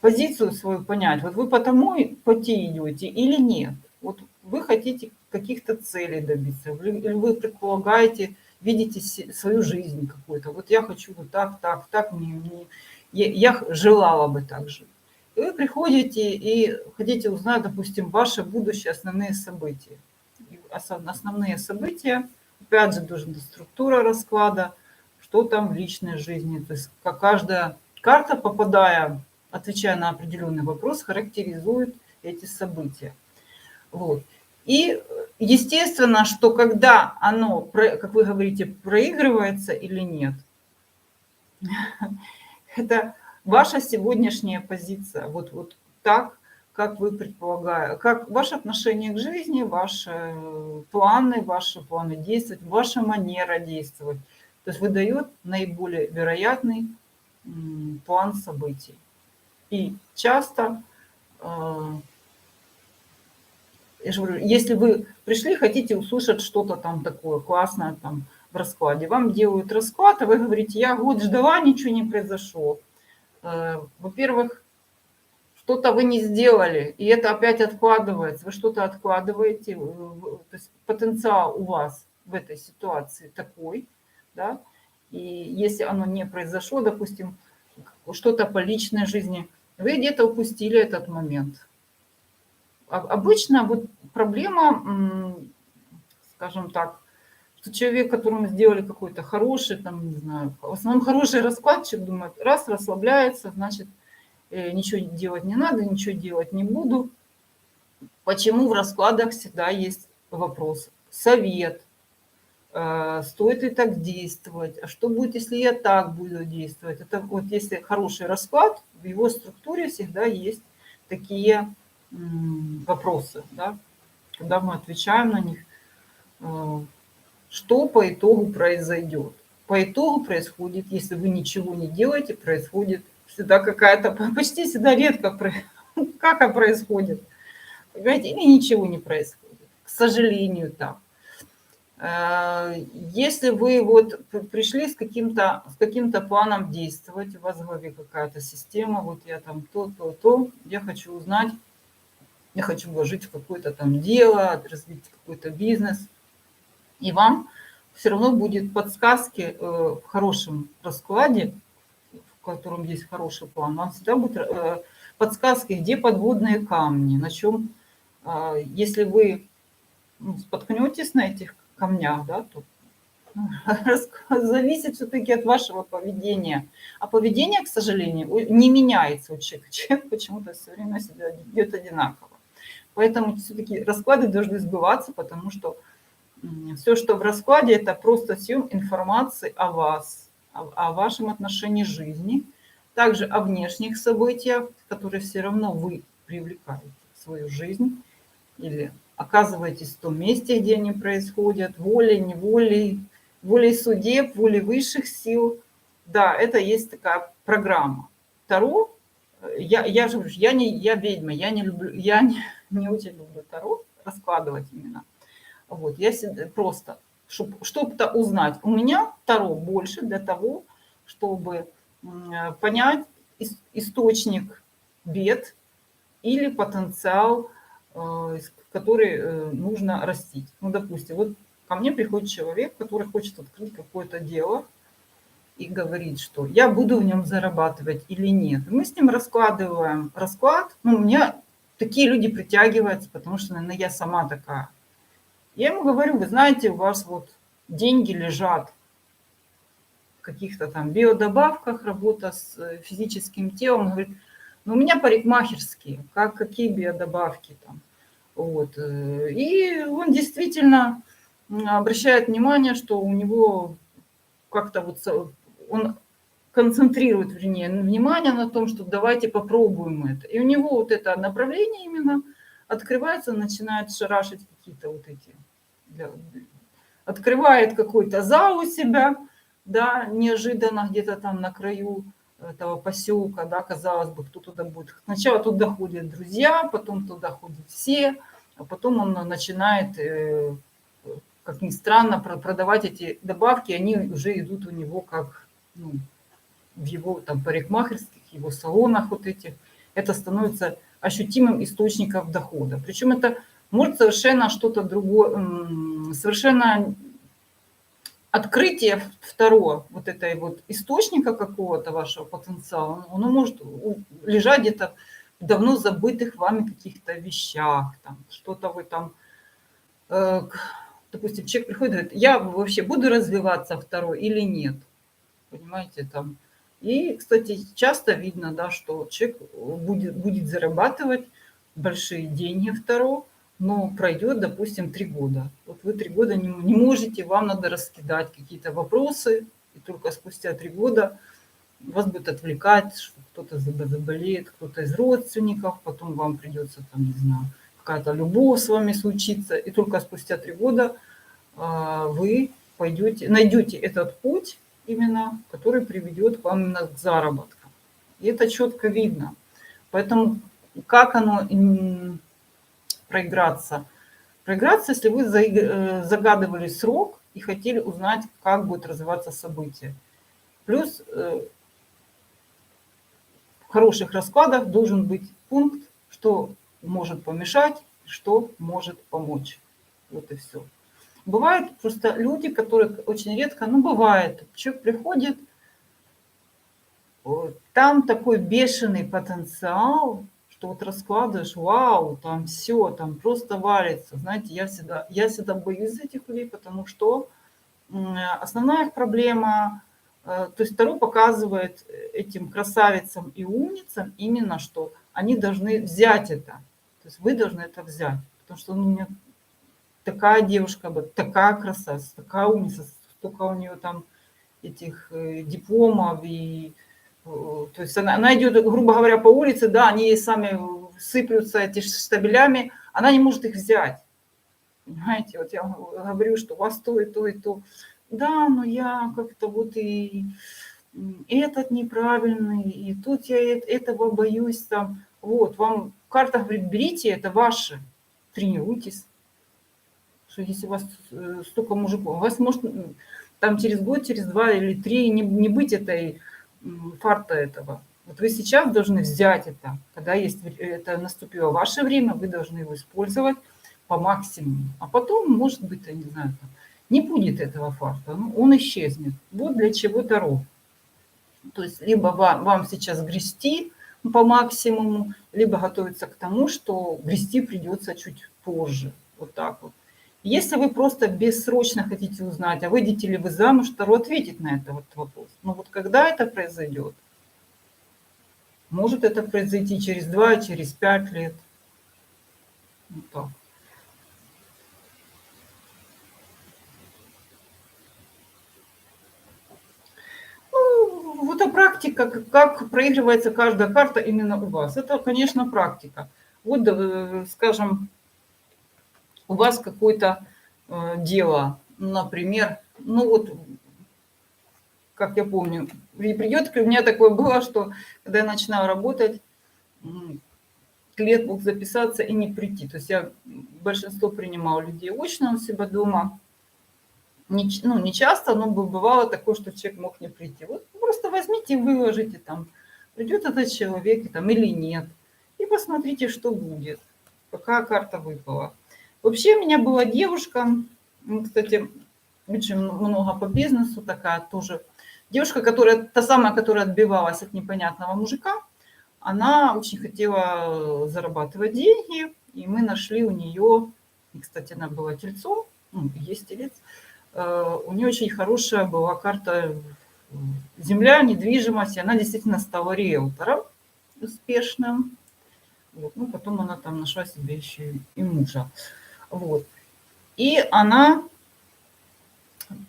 позицию свою понять. Вот вы по тому пути идете или нет? Вот вы хотите каких-то целей добиться, или вы предполагаете, видите свою жизнь какую-то. Вот я хочу вот так, так, так, я желала бы так жить. И вы приходите и хотите узнать, допустим, ваши будущие основные события. И основные события, опять же, должна быть структура расклада, что там в личной жизни. То есть как каждая карта, отвечая на определенный вопрос, характеризует эти события. Вот. И естественно, что когда оно, как вы говорите, проигрывается или нет, это ваша сегодняшняя позиция. Вот так, как вы предполагаете, как ваше отношение к жизни, ваши планы действовать, ваша манера действовать. То есть выдает наиболее вероятный план событий. И часто Я же говорю, если вы пришли, хотите услышать что-то там такое классное там в раскладе, вам делают расклад, а вы говорите: "Я год ждала, ничего не произошло". Во-первых, что-то вы не сделали, и это опять откладывается. Вы что-то откладываете, то есть потенциал у вас в этой ситуации такой, да. И если оно не произошло, допустим, что-то по личной жизни, вы где-то упустили этот момент. Обычно вот проблема, скажем так, что человек, которому сделали какой-то хороший, там, не знаю, в основном хороший раскладчик, думает, раз расслабляется, значит, ничего делать не надо, ничего делать не буду. Почему в раскладах всегда есть вопрос, совет, стоит ли так действовать, а что будет, если я так буду действовать. Это вот если хороший расклад, в его структуре всегда есть такие вопросы, да, когда мы отвечаем на них, что по итогу произойдет. По итогу происходит, если вы ничего не делаете, происходит всегда какая-то, почти всегда редко, как происходит, понимаете, или ничего не происходит. К сожалению, так. Если вы вот пришли с каким-то планом действовать, у вас в голове какая-то система, вот я там то, я хочу узнать, я хочу вложить в какое-то там дело, развить какой-то бизнес, и вам все равно будет подсказки в хорошем раскладе, в котором есть хороший план, вам всегда будут подсказки, где подводные камни, на чем, если вы споткнетесь на этих камнях, да, то зависит все-таки от вашего поведения. А поведение, к сожалению, не меняется у человека. Человек почему-то все время себя ведет одинаково. Поэтому все-таки расклады должны сбываться, потому что все, что в раскладе, это просто съем информации о вас, о вашем отношении жизни, также о внешних событиях, которые все равно вы привлекаете в свою жизнь или оказываетесь в том месте, где они происходят, волей, неволей, волей судеб, волей высших сил. Да, это есть такая программа. Таро, я же говорю, я ведьма, я не люблю, не очень люблю таро раскладывать именно. Вот, я просто, чтобы что-то узнать. У меня таро больше для того, чтобы понять источник бед или потенциал, который нужно растить. Ну, допустим, вот ко мне приходит человек, который хочет открыть какое-то дело и говорит, что я буду в нем зарабатывать или нет. И мы с ним раскладываем расклад. Ну, у меня такие люди притягиваются, потому что, наверное, я сама такая. Я ему говорю, вы знаете, у вас вот деньги лежат в каких-то там биодобавках, работа с физическим телом. Он говорит, ну, у меня парикмахерские, какие биодобавки там. Вот. И он действительно обращает внимание, что у него как-то вот он концентрирует, вернее, внимание на том, что давайте попробуем это. И у него вот это направление именно открывается, начинает шарашить какие-то вот эти, открывает какой-то зал у себя, да, неожиданно где-то там на краю этого поселка, да, казалось бы, кто туда будет. Сначала туда ходят друзья, потом туда ходят все, а потом он начинает, как ни странно, продавать эти добавки, они уже идут у него как, ну, в его там парикмахерских, его салонах вот этих. Это становится ощутимым источником дохода. Причем это может совершенно что-то другое, совершенно открытие второго вот этой вот источника какого-то вашего потенциала, оно может лежать где-то в давно забытых вами каких-то вещах, там, что-то вы там, допустим, человек приходит и говорит, я вообще буду развиваться второй или нет, понимаете, там. И, кстати, часто видно, да, что человек будет зарабатывать большие деньги второго, но пройдет, допустим, 3 года. Вот вы 3 года не можете, вам надо раскидать какие-то вопросы, и только спустя 3 года вас будет отвлекать, что кто-то заболеет, кто-то из родственников, потом вам придется, там, не знаю, какая-то любовь с вами случится, и только спустя 3 года вы найдете этот путь именно, который приведет к вам именно к заработку. И это четко видно. Поэтому как оно проиграться? Проиграться, если вы загадывали срок и хотели узнать, как будет развиваться событие. Плюс в хороших раскладах должен быть пункт, что может помешать, что может помочь. Вот и все. Бывают просто люди, которые очень редко, ну бывает, человек приходит, там такой бешеный потенциал, что вот раскладываешь, вау, там все, там просто валится. Знаете, я всегда боюсь этих людей, потому что основная их проблема, то есть Таро показывает этим красавицам и умницам именно, что они должны взять это. То есть вы должны это взять. Потому что ну, у меня такая девушка, такая красавица, такая умница, столько у нее там этих дипломов. И, то есть она идет, грубо говоря, по улице, да, они ей сами сыплются эти штабелями, она не может их взять. Понимаете, вот я говорю, что у вас то и то, и то. Да, но я как-то вот и этот неправильный, и тут я этого боюсь там. Вот, вам карта говорит, берите, это ваше, тренируйтесь. Что если у вас столько мужиков, у вас может там через год, через 2 или 3 не быть этой фарта этого. Вот вы сейчас должны взять это, когда есть это наступило ваше время, вы должны его использовать по максимуму. А потом, может быть, я не знаю, там, не будет этого фарта, ну, он исчезнет. Вот для чего Таро. То есть либо вам сейчас грести по максимуму, либо готовиться к тому, что грести придется чуть позже. Вот так вот. Если вы просто бессрочно хотите узнать, а выйдете ли вы замуж, Таро ответит на этот вот вопрос. Но вот когда это произойдет? Может это произойти через 2, через 5 лет. Вот так. Ну, вот эта практика, как проигрывается каждая карта именно у вас. Это, конечно, практика. Вот, скажем, у вас какое-то дело, например, ну вот, как я помню, придет, у меня такое было, что когда я начинала работать, клиент мог записаться и не прийти. То есть я большинство принимала людей очно у себя дома. Не часто, но бывало такое, что человек мог не прийти. Вот просто возьмите и выложите там, придет этот человек там, или нет. И посмотрите, что будет, какая карта выпала. Вообще у меня была девушка, кстати, очень много по бизнесу такая тоже. Девушка, та самая, которая отбивалась от непонятного мужика, она очень хотела зарабатывать деньги, и мы нашли у нее, и, кстати, она была тельцом, ну, есть телец, у нее очень хорошая была карта земля, недвижимость, и она действительно стала риэлтором успешным. Вот. Ну, потом она там нашла себе еще и мужа. Вот. И она,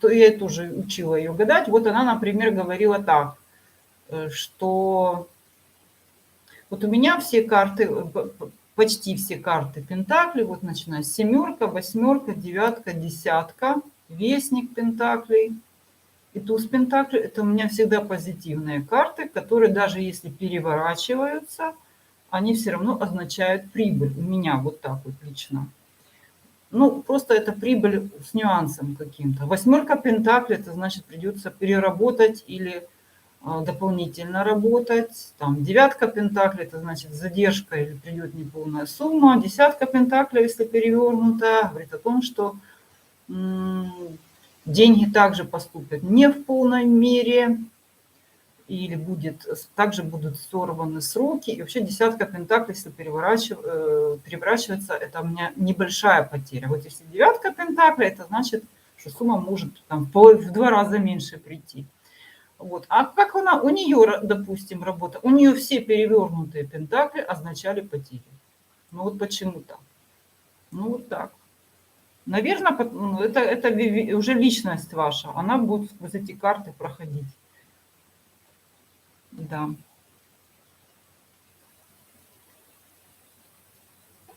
то я тоже учила ее гадать, вот она, например, говорила так, что вот у меня все карты, почти все карты Пентакли, вот начиная с семерка, восьмерка, девятка, десятка, вестник Пентаклей и туз Пентаклей. Это у меня всегда позитивные карты, которые даже если переворачиваются, они все равно означают прибыль. У меня вот так вот лично. Ну, просто это прибыль с нюансом каким-то. Восьмерка Пентаклей, это значит придется переработать или дополнительно работать. Там девятка пентаклей, это значит задержка или придет неполная сумма. Десятка пентаклей, если перевернута, говорит о том, что деньги также поступят не в полной мере, или также будут сорваны сроки. И вообще десятка пентаклей, если переворачивается, это у меня небольшая потеря. Вот если девятка пентаклей, это значит, что сумма может там, в 2 раза меньше прийти. Вот. А как у нее, допустим, работа? У нее все перевернутые пентакли означали потери. Ну вот почему так? Ну вот так. Наверное, это уже личность ваша. Она будет сквозь эти карты проходить. Да.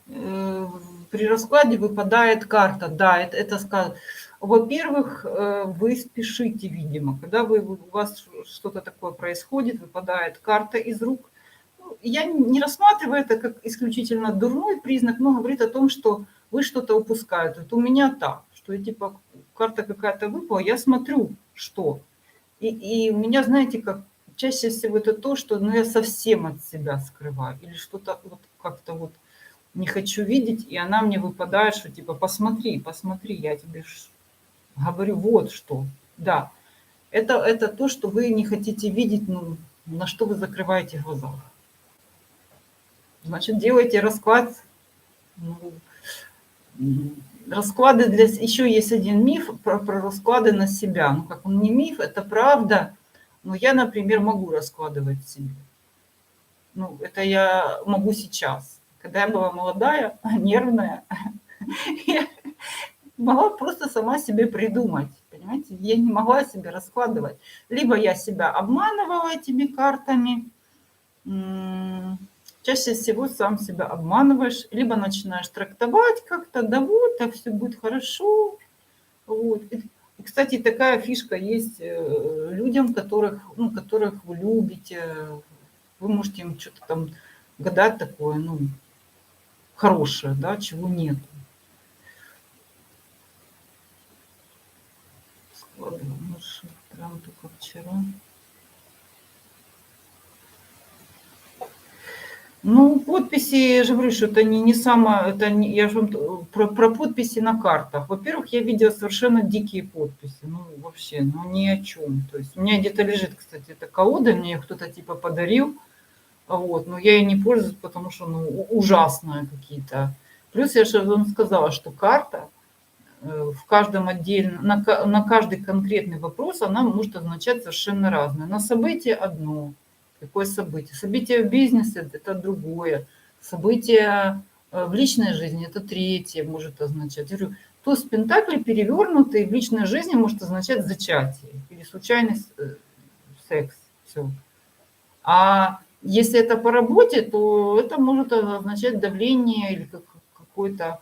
При раскладе выпадает карта. Да, это сказано. Во-первых, вы спешите, видимо. Когда у вас что-то такое происходит, выпадает карта из рук. Ну, я не рассматриваю это как исключительно дурной признак, но говорит о том, что вы что-то упускаете. Вот у меня так, что я типа карта какая-то выпала, я смотрю, что. И у меня, знаете, как чаще всего это то, что ну, я совсем от себя скрываю. Или что-то вот как-то вот не хочу видеть, и она мне выпадает, что типа посмотри, посмотри, я тебе говорю вот что. Да, это то, что вы не хотите видеть, ну, на что вы закрываете глаза. Значит, делайте расклад. Ну, расклады для... Еще есть один миф про расклады на себя. Ну, как он не миф, это правда. Но я, например, могу раскладывать себе. Ну, это я могу сейчас. Когда я была молодая, нервная, я могла просто сама себе придумать. Понимаете, я не могла себе раскладывать. Либо я себя обманывала этими картами, чаще всего сам себя обманываешь, либо начинаешь трактовать как-то, да вот, так все будет хорошо. Вот. И, кстати, такая фишка есть людям, которых, ну, которых вы любите, вы можете им что-то там гадать такое, ну, хорошее, да, чего нет. Складываю маршрут прям только вчера. Ну, подписи, я же говорю, что это не самое, это не, я же вам про подписи на картах. Во-первых, я видела совершенно дикие подписи, ну, вообще, ну, ни о чем. То есть у меня где-то лежит, кстати, эта колода, мне ее кто-то типа подарил, вот, но я ей не пользуюсь, потому что, ну, ужасные какие-то. Плюс я же вам сказала, что карта в каждом отдельно, на каждый конкретный вопрос она может означать совершенно разное. На событие одно. Какое событие? Событие в бизнесе– это другое. Событие в личной жизни– это третье может означать. Я говорю, туз пентаклей перевернутый в личной жизни может означать зачатие или случайный секс. Все. А если это по работе, то это может означать давление или какой-то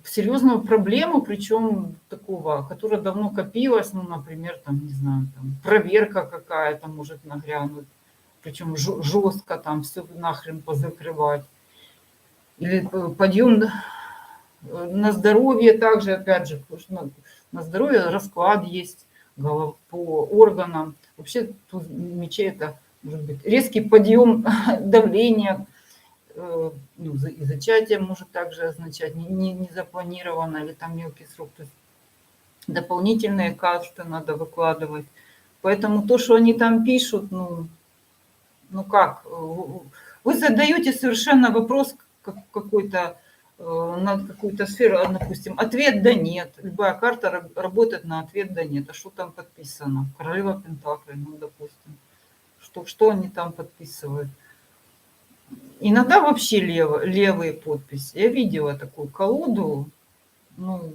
серьезную проблему, причем такого, которая давно копилась, ну, например, там, не знаю, там, проверка какая-то может нагрянуть, причем жестко там все нахрен позакрывать. Или подъем на здоровье также, опять же, на здоровье расклад есть по органам. Вообще тут мечей это может быть резкий подъем давления, ну, и зачатие может также означать не запланированно или там мелкий срок. То есть дополнительные карты надо выкладывать. Поэтому то, что они там пишут, ну как, вы задаете совершенно вопрос какой-то на какую-то сферу, допустим, ответ да нет. Любая карта работает на ответ да нет. А что там подписано? Королева Пентаклей, ну, допустим. Что они там подписывают? Иногда вообще левые подписи. Я видела такую колоду. Ну,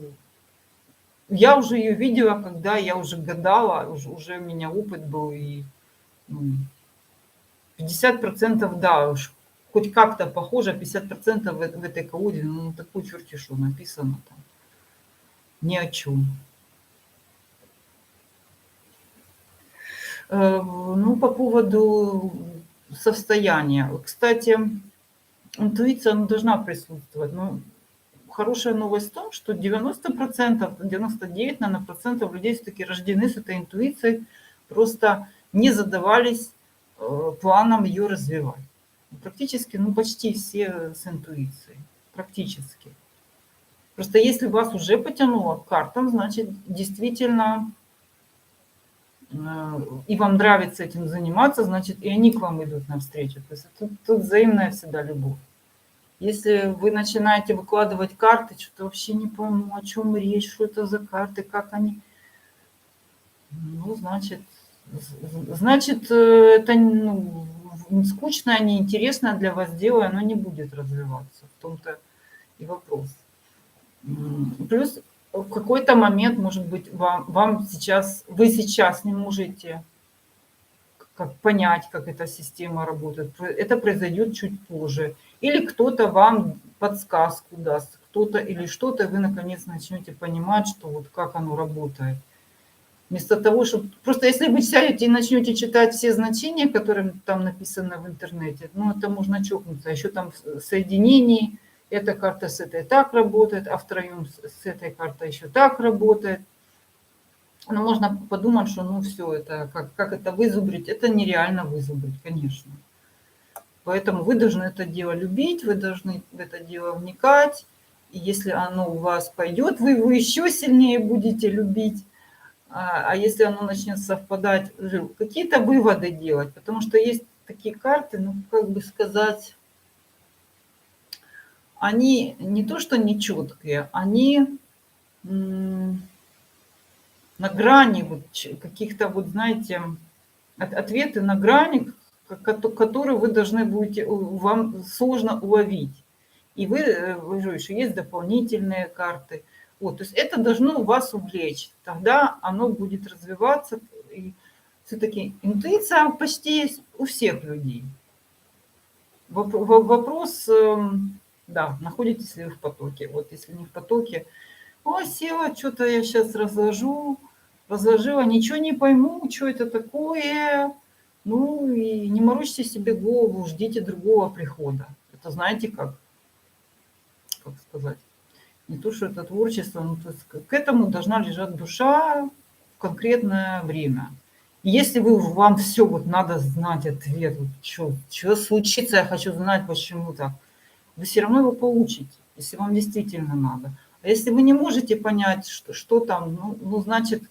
я уже ее видела, когда я уже гадала, уже у меня опыт был. И ну, 50% да, уж хоть как-то похоже, 50% в этой колоде, ну, такой черти что написано там. Ни о чем. Ну, по поводу состояния. Кстати, интуиция, она должна присутствовать. Но хорошая новость в том, что 90%, 99, наверное, процентов людей все-таки рождены с этой интуицией, просто не задавались планом ее развивать. Практически, ну, почти все с интуицией. Практически. Просто если вас уже потянуло к картам, значит, действительно, и вам нравится этим заниматься, значит, и они к вам идут навстречу. То есть тут взаимная всегда любовь. Если вы начинаете выкладывать карты, что-то вообще не пойму, о чем речь, что это за карты, как они. Ну, значит, это ну, скучное, неинтересное для вас дело, и оно не будет развиваться. В том-то и вопрос. Плюс в какой-то момент, может быть, вам сейчас, вы сейчас не можете как понять, как эта система работает. Это произойдет чуть позже. Или кто-то вам подсказку даст, кто-то или что-то, вы наконец начнете понимать, что вот как оно работает. Вместо того, чтобы... Просто если вы сядете и начнете читать все значения, которые там написаны в интернете, ну, это можно чокнуться. Еще там соединений эта карта с этой так работает, а втроем с этой картой еще так работает. Но можно подумать, что ну все, это как это вызубрить, это нереально вызубрить, конечно. Поэтому вы должны это дело любить, вы должны в это дело вникать. И если оно у вас пойдет, вы его еще сильнее будете любить. А если оно начнет совпадать, уже какие-то выводы делать. Потому что есть такие карты, ну, как бы сказать, они не то что нечеткие, они на грани вот каких-то, вот знаете, ответы на грани, которые вы должны будете, вам сложно уловить. И вы же еще есть дополнительные карты. Вот, то есть это должно вас увлечь. Тогда оно будет развиваться. И все-таки интуиция почти есть у всех людей. Вопрос, да, находитесь ли вы в потоке. Вот если не в потоке, о, села, что-то я сейчас разложила, ничего не пойму, что это такое. Ну и не морочьте себе голову, ждите другого прихода. Это знаете как сказать? Не то, что это творчество, но то есть к этому должна лежать душа в конкретное время. И если вам все вот надо знать ответ, вот что случится, я хочу знать, почему так, вы все равно его получите, если вам действительно надо. А если вы не можете понять, что там, ну значит,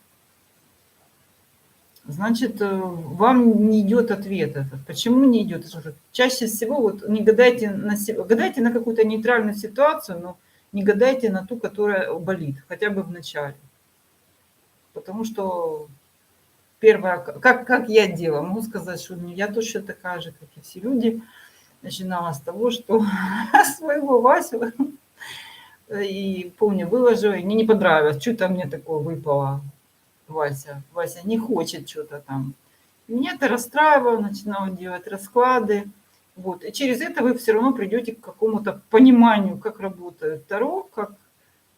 вам не идет ответ этот. Почему не идет? Чаще всего вот не гадайте на себя, гадайте на какую-то нейтральную ситуацию, но не гадайте на ту, которая болит, хотя бы в начале. Потому что первое, как я делала, могу сказать, что я точно такая же, как и все люди, начинала с того, что своего Васю, и помню, выложила, и мне не понравилось, что-то мне такое выпало. Вася не хочет что-то там. Меня это расстраивало, начинала делать расклады. Вот. И через это вы все равно придете к какому-то пониманию, как работает Таро, как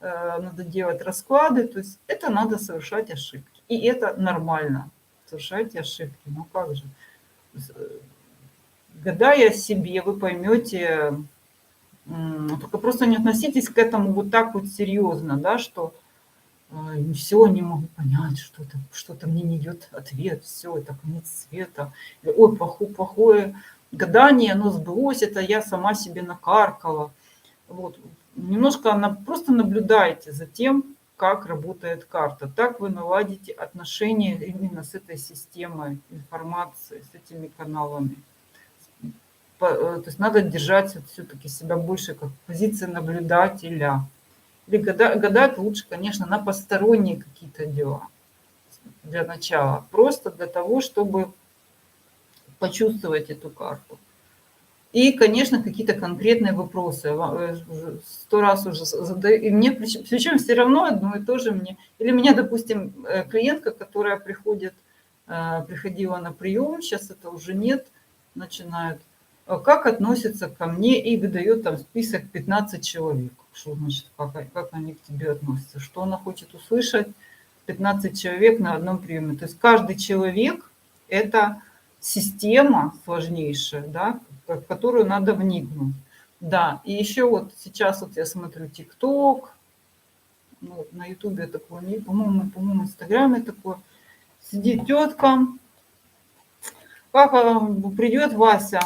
надо делать расклады. То есть это надо совершать ошибки. И это нормально. Совершайте ошибки. Ну как же? Гадая себе, вы поймете, только просто не относитесь к этому вот так вот серьезно, да, что все, не могу понять, что-то мне не идет ответ, все, это конец света. Ой, плохое гадание, оно сбылось, это я сама себе накаркала. Вот. Немножко просто наблюдайте за тем, как работает карта. Так вы наладите отношения именно с этой системой информации, с этими каналами. То есть надо держать все-таки себя больше как позиции наблюдателя. Или гадать лучше, конечно, на посторонние какие-то дела для начала. Просто для того, чтобы почувствовать эту карту. И, конечно, какие-то конкретные вопросы. 100 раз уже задаю. И мне, причем все равно одно и то же мне. Или у меня, допустим, клиентка, которая приходила на прием, сейчас это уже нет, начинает. Как относится ко мне и выдает там список 15 человек. Что значит, как они к тебе относятся? Что она хочет услышать? 15 человек на одном приеме. То есть каждый человек – это система сложнейшая, да, в которую надо вникнуть. Да, и еще вот сейчас вот я смотрю ТикТок, ну, на Ютубе такое, по-моему, в Инстаграме такое. Сидит тетка, папа придет, Вася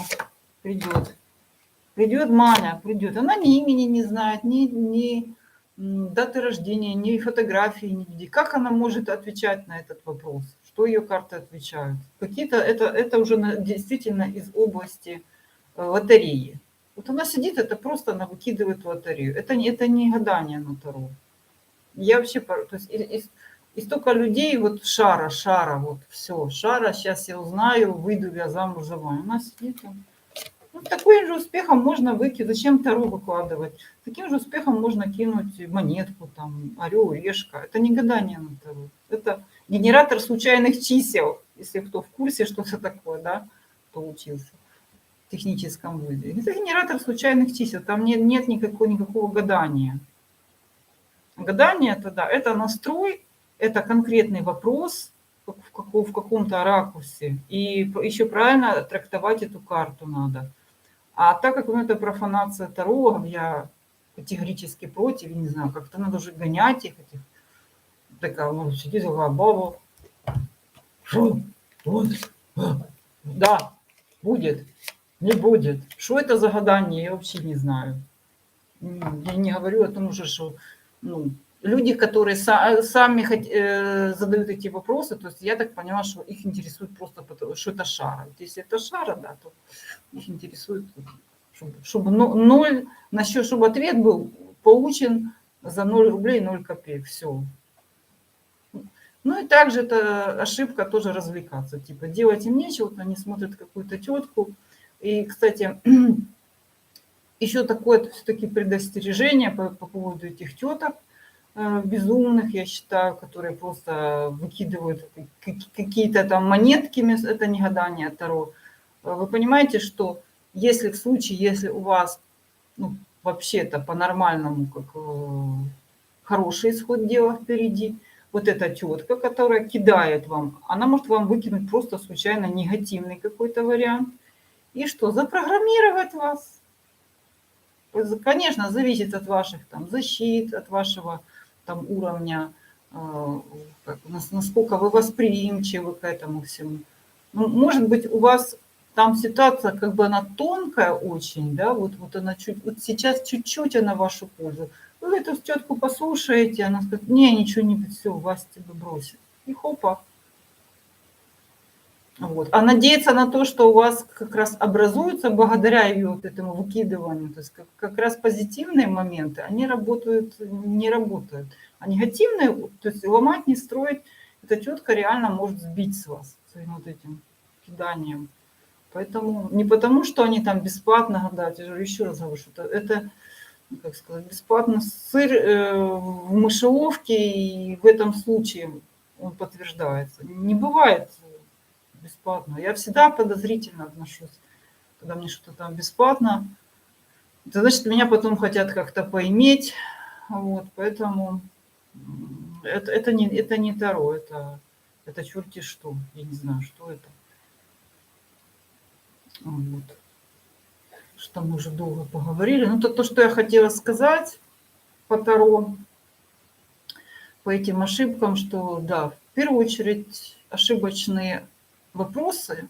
придет Маня, придет. Она ни имени не знает, ни даты рождения, ни фотографии, ни людей. Как она может отвечать на этот вопрос? Что ее карты отвечают? Какие-то это уже действительно из области лотереи. Вот она сидит, это просто она выкидывает лотерею. Это не гадание на Таро. Я вообще, то есть и столько людей, вот шара, вот все, шара, сейчас я узнаю, выйду я замуж за Ваню. Она сидит там. Ну, таким же успехом можно выкинуть. Зачем Таро выкладывать? Таким же успехом можно кинуть монетку, там, орел, решка. Это не гадание на Таро. Это генератор случайных чисел. Если кто в курсе, что это такое, да, получился в техническом виде. Это генератор случайных чисел. Там нет никакого гадания. Гадание это, да, это настрой, это конкретный вопрос в каком-то ракурсе. И еще правильно трактовать эту карту надо. А так как это профанация Таро, я категорически против, не знаю, как-то надо уже гонять их, этих. Такая, ну, сидит такая баба. Что? Вот. Да, будет, не будет. Что это за гадание, я вообще не знаю. Я не говорю о том уже, что ну, люди, которые сами задают эти вопросы, то есть я так поняла, что их интересует просто, что это шара. Вот если это шара, да, то их интересует, чтобы ноль, насчет, чтобы ответ был получен за 0 рублей 0 копеек. Все. Ну и также это ошибка тоже развлекаться. Типа делать им нечего, вот они смотрят какую-то тетку. И, кстати, еще такое все-таки предостережение по поводу этих теток безумных, я считаю, которые просто выкидывают какие-то там монетки, это не гадание, а таро. Вы понимаете, что если в случае, если у вас ну, вообще-то по-нормальному, как хороший исход дела впереди, вот эта тетка, которая кидает вам, она может вам выкинуть просто случайно негативный какой-то вариант. И что, запрограммировать вас? Конечно, зависит от ваших там защит, от вашего там уровня, насколько вы восприимчивы к этому всему. Ну, может быть, у вас там ситуация, как бы она тонкая очень, да, вот она вот сейчас чуть-чуть она в вашу пользу. Вы эту тетку послушаете, она скажет, не, ничего не будет, все, вас тебя бросит. И хопа. Вот. А надеяться на то, что у вас как раз образуются благодаря ее вот этому выкидыванию, то есть как раз позитивные моменты, они работают, не работают. А негативные, то есть ломать, не строить, эта тетка реально может сбить с вас своим вот этим киданием. Поэтому не потому, что они там бесплатно гадают, я же еще раз говорю, что это как сказать, бесплатно сыр в мышеловке, и в этом случае он подтверждается. Не бывает бесплатно. Я всегда подозрительно отношусь, когда мне что-то там бесплатно. Это значит, меня потом хотят как-то поиметь. Вот, поэтому это не таро, это черти что. Я не знаю, что это. Вот. Что мы уже долго поговорили. Ну, то, что я хотела сказать по таро, по этим ошибкам, что, да, в первую очередь ошибочные вопросы,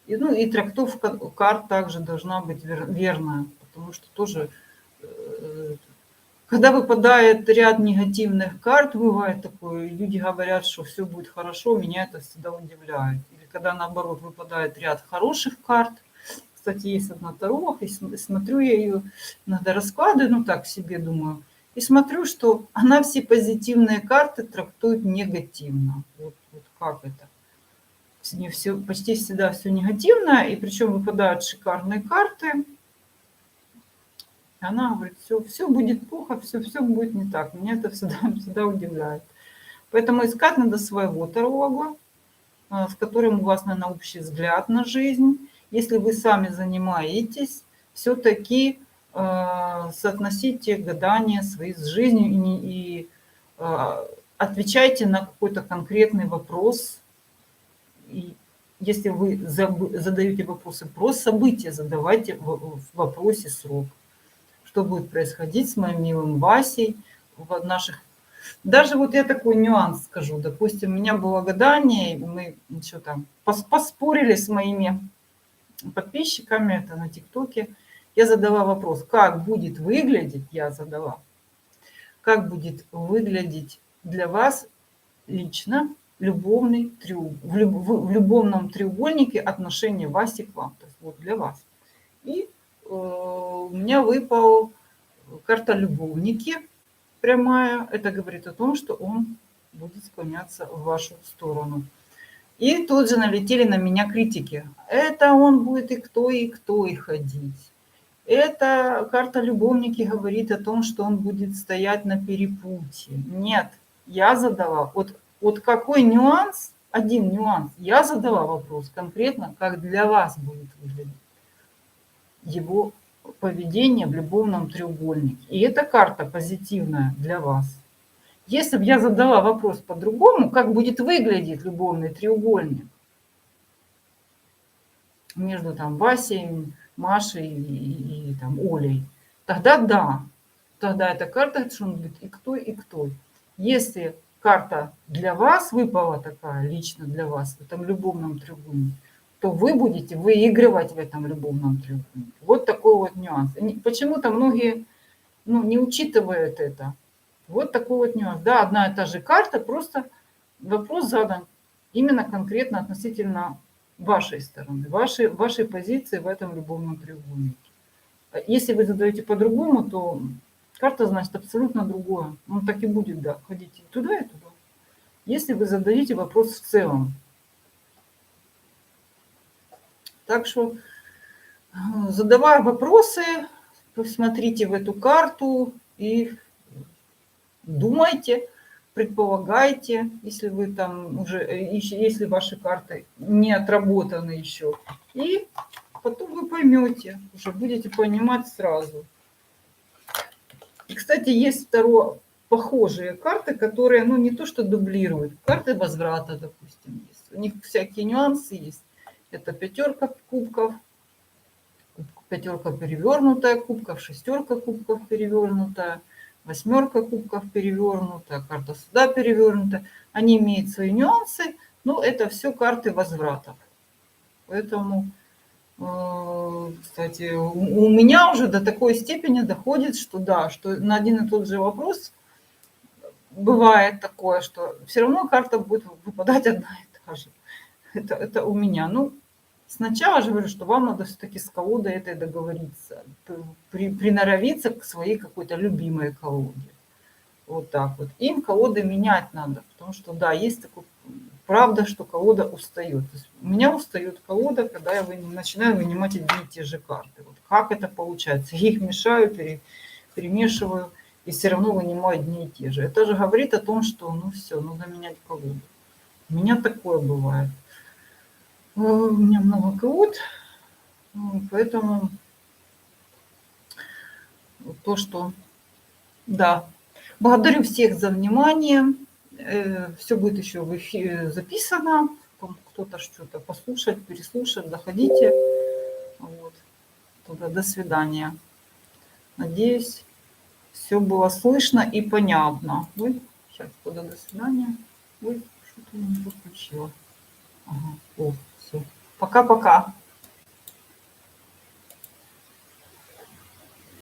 и трактовка карт также должна быть верная, потому что тоже, когда выпадает ряд негативных карт, бывает такое, люди говорят, что все будет хорошо, меня это всегда удивляет. Или когда наоборот выпадает ряд хороших карт, кстати, есть одна таро, и смотрю я ее, иногда раскладываю, ну так себе думаю, и смотрю, что она все позитивные карты трактует негативно. Вот как это? Не все, почти всегда все негативно, и причем выпадают шикарные карты. Она говорит, все будет плохо, все будет не так. Меня это всегда удивляет. Поэтому искать надо своего таролога, с которым у вас, наверное, общий взгляд на жизнь. Если вы сами занимаетесь, все-таки соотносите гадания свои с жизнью и отвечайте на какой-то конкретный вопрос. И если вы задаете вопросы про события, задавайте в вопросе срок. Что будет происходить с моим милым Васей в наших... Даже вот я такой нюанс скажу. Допустим, у меня было гадание, мы что там поспорили с моими подписчиками, это на ТикТоке. Я задала вопрос, как будет выглядеть, как будет выглядеть для вас лично любовный в любовном треугольнике отношения Васи к вам, то есть вот для вас. И у меня выпал карта любовники прямая. Это говорит о том, что он будет склоняться в вашу сторону. И тут же налетели на меня критики. Это он будет и кто и ходить. Эта карта любовники говорит о том, что он будет стоять на перепутье. Нет, я задала, вот какой нюанс, один нюанс, я задала вопрос конкретно, как для вас будет выглядеть его поведение в любовном треугольнике. И эта карта позитивная для вас. Если бы я задала вопрос по-другому, как будет выглядеть любовный треугольник между там Васей, Машей и там Олей, тогда да. тогда эта карта должна быть и к той, и к той. Если карта для вас выпала такая, лично для вас, в этом любовном треугольнике, то вы будете выигрывать в этом любовном треугольнике. Вот такой вот нюанс. Почему-то многие не учитывают это. Вот такой вот нюанс. Да, одна и та же карта, просто вопрос задан именно конкретно относительно вашей стороны, вашей позиции в этом любовном треугольнике. Если вы задаете по-другому, то карта значит абсолютно другое. Он так и будет, да, ходить и туда, и туда. Если вы зададите вопрос в целом. Так что, задавая вопросы, посмотрите в эту карту и думайте, предполагайте, если вы там уже, если ваши карты не отработаны еще. И потом вы поймете, уже будете понимать сразу. И, кстати, есть второе, похожие карты, которые, не то что дублируют, карты возврата, допустим, есть. У них всякие нюансы есть. Это 5 кубков, 5 перевернутая кубков, 6 кубков перевернутая, 8 кубков перевернутая, карта суда перевернутая. Они имеют свои нюансы, но это все карты возвратов. Поэтому, кстати, у меня уже до такой степени доходит, что да, что на один и тот же вопрос бывает такое, что все равно карта будет выпадать одна и та же. Это у меня. Сначала же говорю, что вам надо все-таки с колодой этой договориться, приноровиться к своей какой-то любимой колоде. Вот так вот. Им колоды менять надо, потому что, да, есть такое, правда, что колода устает. То есть у меня устает колода, когда я начинаю вынимать одни и те же карты. Вот как это получается? Я их мешаю, перемешиваю, и все равно вынимаю одни и те же. Это же говорит о том, что, все, нужно менять колоду. У меня такое бывает. У меня много колод, поэтому то, что... Да. Благодарю всех за внимание. Все будет еще в эфире записано. Кто-то что-то послушать, переслушать, заходите. Вот. Тогда до свидания. Надеюсь, все было слышно и понятно. Ой, сейчас, тогда до свидания. Ой, что-то я не подключила. Ага, все. Пока-пока.